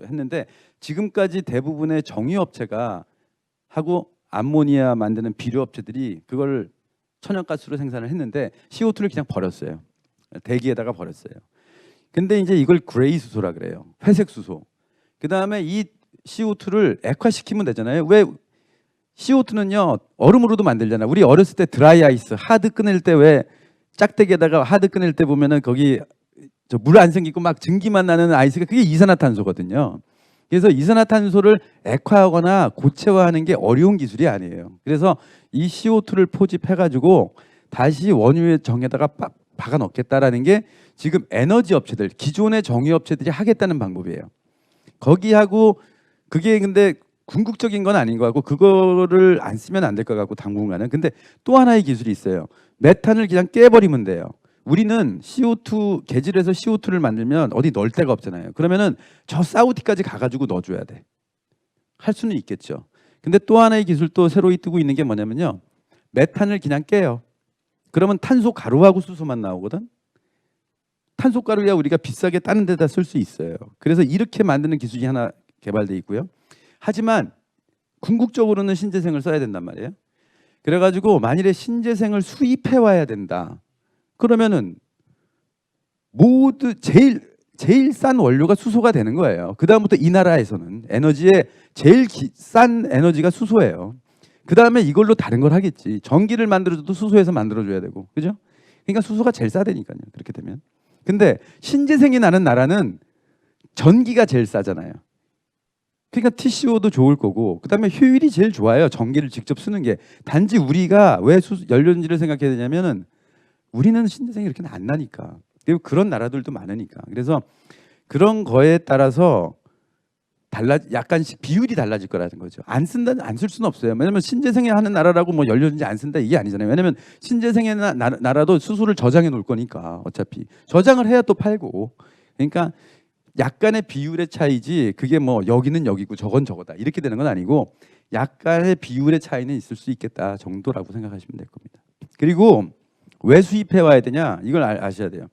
했는데 지금까지 대부분의 정유업체가 하고 암모니아 만드는 비료업체들이 그걸 천연가스로 생산을 했는데 CO2를 그냥 버렸어요. 대기에다가 버렸어요. 근데 이제 이걸 그레이 수소라 그래요. 회색 수소. 그다음에 이 CO2를 액화시키면 되잖아요. 왜 CO2는요 얼음으로도 만들잖아요. 우리 어렸을 때 드라이 아이스 하드 꺼낼 때 왜 짝대기에다가 하드 꺼낼 때 보면은 거기 물 안 생기고 막 증기만 나는 아이스가 그게 이산화탄소거든요. 그래서 이산화탄소를 액화하거나 고체화하는 게 어려운 기술이 아니에요. 그래서 이 CO2를 포집해가지고 다시 원유의 정에다가 박아 넣겠다라는 게 지금 에너지 업체들, 기존의 정유 업체들이 하겠다는 방법이에요. 거기하고 그게 근데 궁극적인 건 아닌 것 같고 그거를 안 쓰면 안 될 것 같고 당분간은. 근데 또 하나의 기술이 있어요. 메탄을 그냥 깨버리면 돼요. 우리는 CO2 개질해서 CO2를 만들면 어디 넣을 데가 없잖아요. 그러면은 저 사우디까지 가가지고 넣어줘야 돼. 할 수는 있겠죠. 근데 또 하나의 기술 또 새로 뜨고 있는 게 뭐냐면요. 메탄을 그냥 깨요. 그러면 탄소 가루하고 수소만 나오거든. 탄소 가루야 우리가 비싸게 다른 데다 쓸 수 있어요. 그래서 이렇게 만드는 기술이 하나 개발돼 있고요. 하지만 궁극적으로는 신재생을 써야 된단 말이에요. 그래가지고 만일에 신재생을 수입해 와야 된다. 그러면은 모두 제일 싼 원료가 수소가 되는 거예요. 그 다음부터 이 나라에서는 에너지의 제일 싼 에너지가 수소예요. 그 다음에 이걸로 다른 걸 하겠지. 전기를 만들어줘도 수소에서 만들어줘야 되고, 그죠? 그러니까 수소가 제일 싸다니까요. 그렇게 되면. 근데 신재생이 나는 나라는 전기가 제일 싸잖아요. 그러니까 TCO도 좋을 거고, 그 다음에 효율이 제일 좋아요. 전기를 직접 쓰는 게. 단지 우리가 왜 연료인지를 생각해야 되냐면은 우리는 신재생이 이렇게 안 나니까. 그리고 그런 나라들도 많으니까. 그래서 그런 거에 따라서 약간씩 비율이 달라질 거라는 거죠. 안 쓸 수는 없어요. 왜냐면 신재생에 하는 나라라고 뭐 연료인지 안 쓴다 이게 아니잖아요. 왜냐면 신재생의 나라도 수소를 저장해 놓을 거니까 어차피 저장을 해야 또 팔고. 그러니까 약간의 비율의 차이지 그게 뭐 여기는 여기고 저건 저거다 이렇게 되는 건 아니고 약간의 비율의 차이는 있을 수 있겠다 정도라고 생각하시면 될 겁니다. 그리고 왜 수입해 와야 되냐 이걸 아셔야 돼요.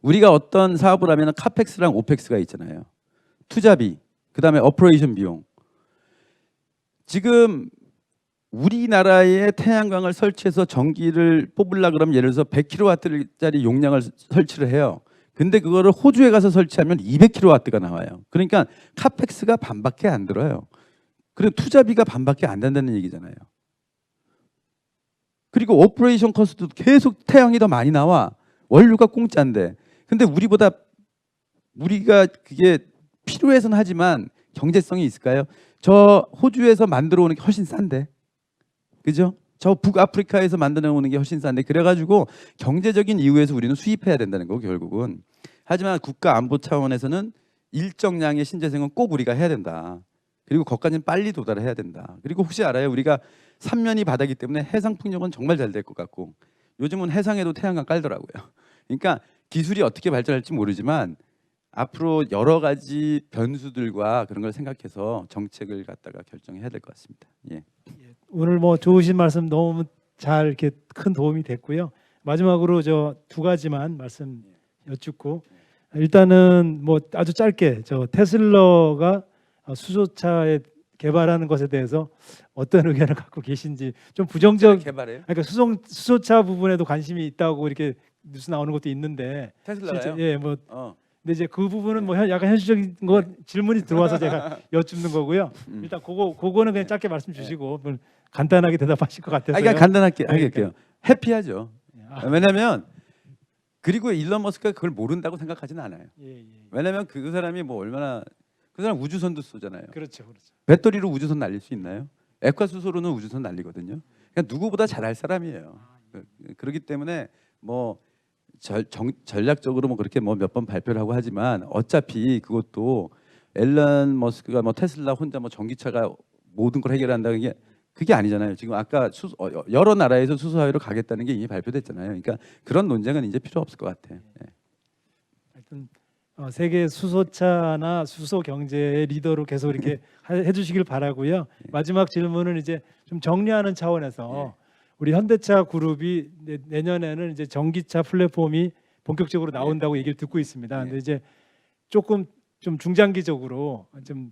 우리가 어떤 사업을 하면 카펙스랑 오펙스가 있잖아요. 투자비, 그 다음에 오퍼레이션 비용. 지금 우리나라에 태양광을 설치해서 전기를 뽑으려 그러면 예를 들어서 100kW짜리 용량을 설치를 해요. 근데 그거를 호주에 가서 설치하면 200kW가 나와요. 그러니까 카펙스가 반밖에 안 들어요. 그리고 투자비가 반밖에 안 된다는 얘기잖아요. 그리고 오퍼레이션 코스트도 계속 태양이 더 많이 나와. 원료가 공짜인데. 근데 우리가 그게 필요해서는 하지만 경제성이 있을까요? 저 호주에서 만들어 오는 게 훨씬 싼데. 그죠? 저 북아프리카에서 만들어 오는 게 훨씬 싼데. 그래가지고 경제적인 이유에서 우리는 수입해야 된다는 거고 결국은. 하지만 국가 안보 차원에서는 일정량의 신재생은 꼭 우리가 해야 된다. 그리고 거기까지는 빨리 도달해야 된다. 그리고 혹시 알아요? 우리가 삼면이 바다기 때문에 해상 풍력은 정말 잘 될 것 같고 요즘은 해상에도 태양광 깔더라고요. 그러니까 기술이 어떻게 발전할지 모르지만 앞으로 여러 가지 변수들과 그런 걸 생각해서 정책을 갖다가 결정해야 될 것 같습니다. 예. 오늘 뭐 좋으신 말씀 너무 잘 이렇게 큰 도움이 됐고요. 마지막으로 저 두 가지만 말씀 여쭙고 일단은 뭐 아주 짧게 저 테슬라가 수소차에 개발하는 것에 대해서 어떤 의견을 갖고 계신지 좀 부정적 개발해요? 그러니까 수소차 부분에도 관심이 있다고 이렇게 뉴스 나오는 것도 있는데 테슬라요? 예, 뭐 근데 이제 그 부분은 뭐 약간 현실적인 거 질문이 들어와서 제가 여쭙는 거고요. 일단 그거는 그냥 짧게 말씀 주시고 뭐 간단하게 대답하실 것 같아서요. 그러니까 간단하게 그러니까. 하겠게요. 해피하죠. 왜냐하면 그리고 일론 머스크가 그걸 모른다고 생각하지는 않아요. 예. 왜냐하면 그 사람이 뭐 얼마나 그 사람 우주선도 쏘잖아요. 그렇죠. 배터리로 우주선 날릴 수 있나요? 액화수소로는 우주선 날리거든요. 그러니까 누구보다 잘할 사람이에요. 그렇기 때문에 뭐 전략적으로 뭐 그렇게 뭐 몇 번 발표를 하고 하지만 어차피 그것도 앨런 머스크가 뭐 테슬라 혼자 뭐 전기차가 모든 걸 해결한다는 게 그게 아니잖아요. 지금 아까 여러 나라에서 수소화로 가겠다는 게 이미 발표됐잖아요. 그러니까 그런 논쟁은 이제 필요 없을 것 같아요. 네. 하여튼 세계 수소차나 수소 경제의 리더로 계속 이렇게 해주시길 바라고요. 마지막 질문은 이제 좀 정리하는 차원에서 우리 현대차 그룹이 내년에는 이제 전기차 플랫폼이 본격적으로 나온다고 얘기를 듣고 있습니다. 근데 이제 조금 좀 중장기적으로 좀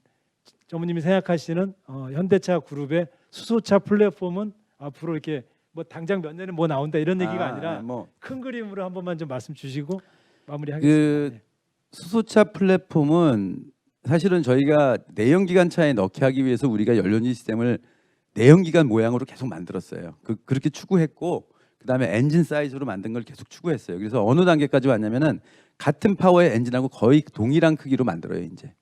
전무님이 생각하시는 현대차 그룹의 수소차 플랫폼은 앞으로 이렇게 뭐 당장 몇 년에 뭐 나온다 이런 얘기가 아니라 뭐 큰 그림으로 한 번만 좀 말씀 주시고 그 마무리하겠습니다. 네. 수소차 플랫폼은 사실은 저희가 내연기관차에 넣게 하기 위해서 우리가 연료전지 시스템을 내연기관 모양으로 계속 만들었어요. 그렇게 추구했고 그다음에 엔진 사이즈로 만든 걸 계속 추구했어요. 그래서 어느 단계까지 왔냐면은 같은 파워의 엔진하고 거의 동일한 크기로 만들어요, 이제.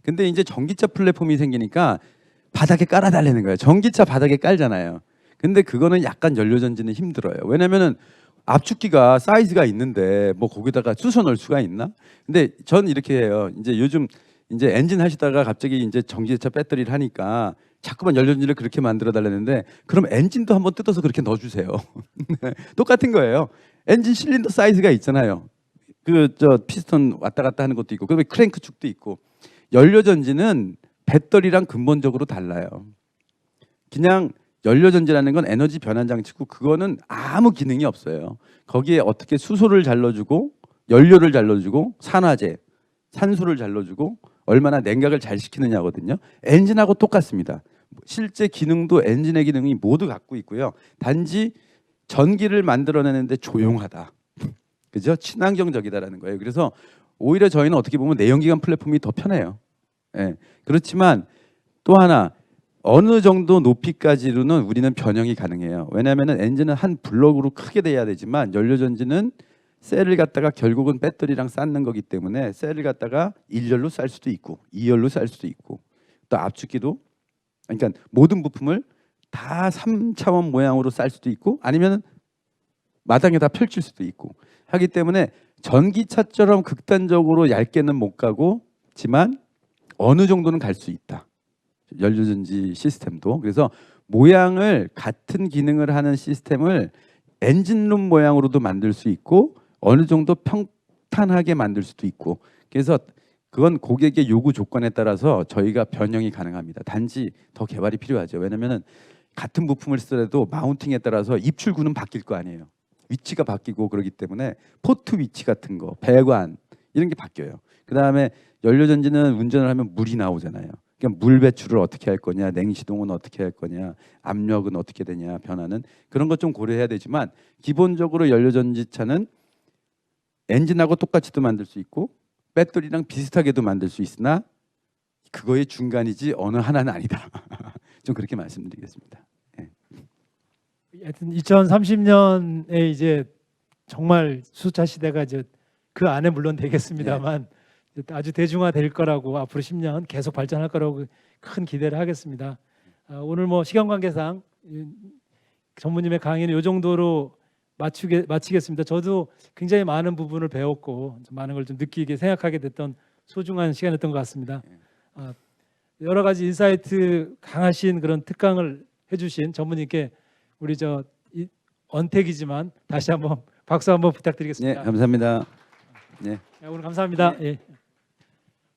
근데 이제 전기차 플랫폼이 생기니까 바닥에 깔아달라는 거예요. 전기차 바닥에 깔잖아요. 근데 그거는 약간 연료전지는 힘들어요. 왜냐면은 압축기가 사이즈가 있는데 뭐 거기다가 쑤셔 넣을 수가 있나? 근데 전 이렇게 해요. 이제 요즘 이제 엔진 하시다가 갑자기 이제 전기차 배터리를 하니까 자꾸만 연료전지를 그렇게 만들어 달라는데 그럼 엔진도 한번 뜯어서 그렇게 넣어주세요. 똑같은 거예요. 엔진 실린더 사이즈가 있잖아요. 그 저 피스톤 왔다 갔다 하는 것도 있고 그다음에 크랭크 축도 있고 연료전지는 배터리랑 근본적으로 달라요. 그냥 연료전지라는 건 에너지 변환 장치고 그거는 아무 기능이 없어요. 거기에 어떻게 수소를 잘 넣어주고 연료를 잘 넣어주고 산화제, 산소를 잘 넣어주고 얼마나 냉각을 잘 시키느냐거든요. 엔진하고 똑같습니다. 실제 기능도 엔진의 기능이 모두 갖고 있고요. 단지 전기를 만들어내는데 조용하다. 그죠? 친환경적이다라는 거예요. 그래서 오히려 저희는 어떻게 보면 내연기관 플랫폼이 더 편해요. 예. 그렇지만 또 하나 어느 정도 높이까지로는 우리는 변형이 가능해요. 왜냐하면 엔진은 한 블록으로 크게 돼야 되지만 연료전지는 셀을 갖다가 결국은 배터리랑 쌓는 거기 때문에 셀을 갖다가 1열로 쌀 수도 있고 2열로 쌀 수도 있고 또 압축기도 그러니까 모든 부품을 다 3차원 모양으로 쌀 수도 있고 아니면 마당에다 펼칠 수도 있고 하기 때문에 전기차처럼 극단적으로 얇게는 못 가고지만 어느 정도는 갈 수 있다. 연료전지 시스템도. 그래서 모양을 같은 기능을 하는 시스템을 엔진룸 모양으로도 만들 수 있고 어느 정도 평탄하게 만들 수도 있고 그래서 그건 고객의 요구 조건에 따라서 저희가 변형이 가능합니다. 단지 더 개발이 필요하죠. 왜냐하면 같은 부품을 쓰더라도 마운팅에 따라서 입출구는 바뀔 거 아니에요. 위치가 바뀌고 그러기 때문에 포트 위치 같은 거, 배관 이런 게 바뀌어요. 그다음에 연료전지는 운전을 하면 물이 나오잖아요. 그러니까 물 배출을 어떻게 할 거냐, 냉시동은 어떻게 할 거냐, 압력은 어떻게 되냐, 변화는 그런 것 좀 고려해야 되지만 기본적으로 연료전지차는 엔진하고 똑같이도 만들 수 있고 배터리랑 비슷하게도 만들 수 있으나 그거의 중간이지 어느 하나는 아니다. 좀 그렇게 말씀드리겠습니다. 네. 하여튼 2030년에 이제 정말 수소차 시대가 이제 그 안에 물론 되겠습니다만 아주 대중화될 거라고 앞으로 10년 계속 발전할 거라고 큰 기대를 하겠습니다. 오늘 뭐 시간 관계상 전무님의 강의는 이 정도로 마치겠습니다. 저도 굉장히 많은 부분을 배웠고 많은 걸 좀 느끼게 생각하게 됐던 소중한 시간이었던 것 같습니다. 여러 가지 인사이트 강하신 그런 특강을 해주신 전무님께 우리 언택이지만 다시 한번 박수 한번 부탁드리겠습니다. 네, 감사합니다. 네. 오늘 감사합니다. 예.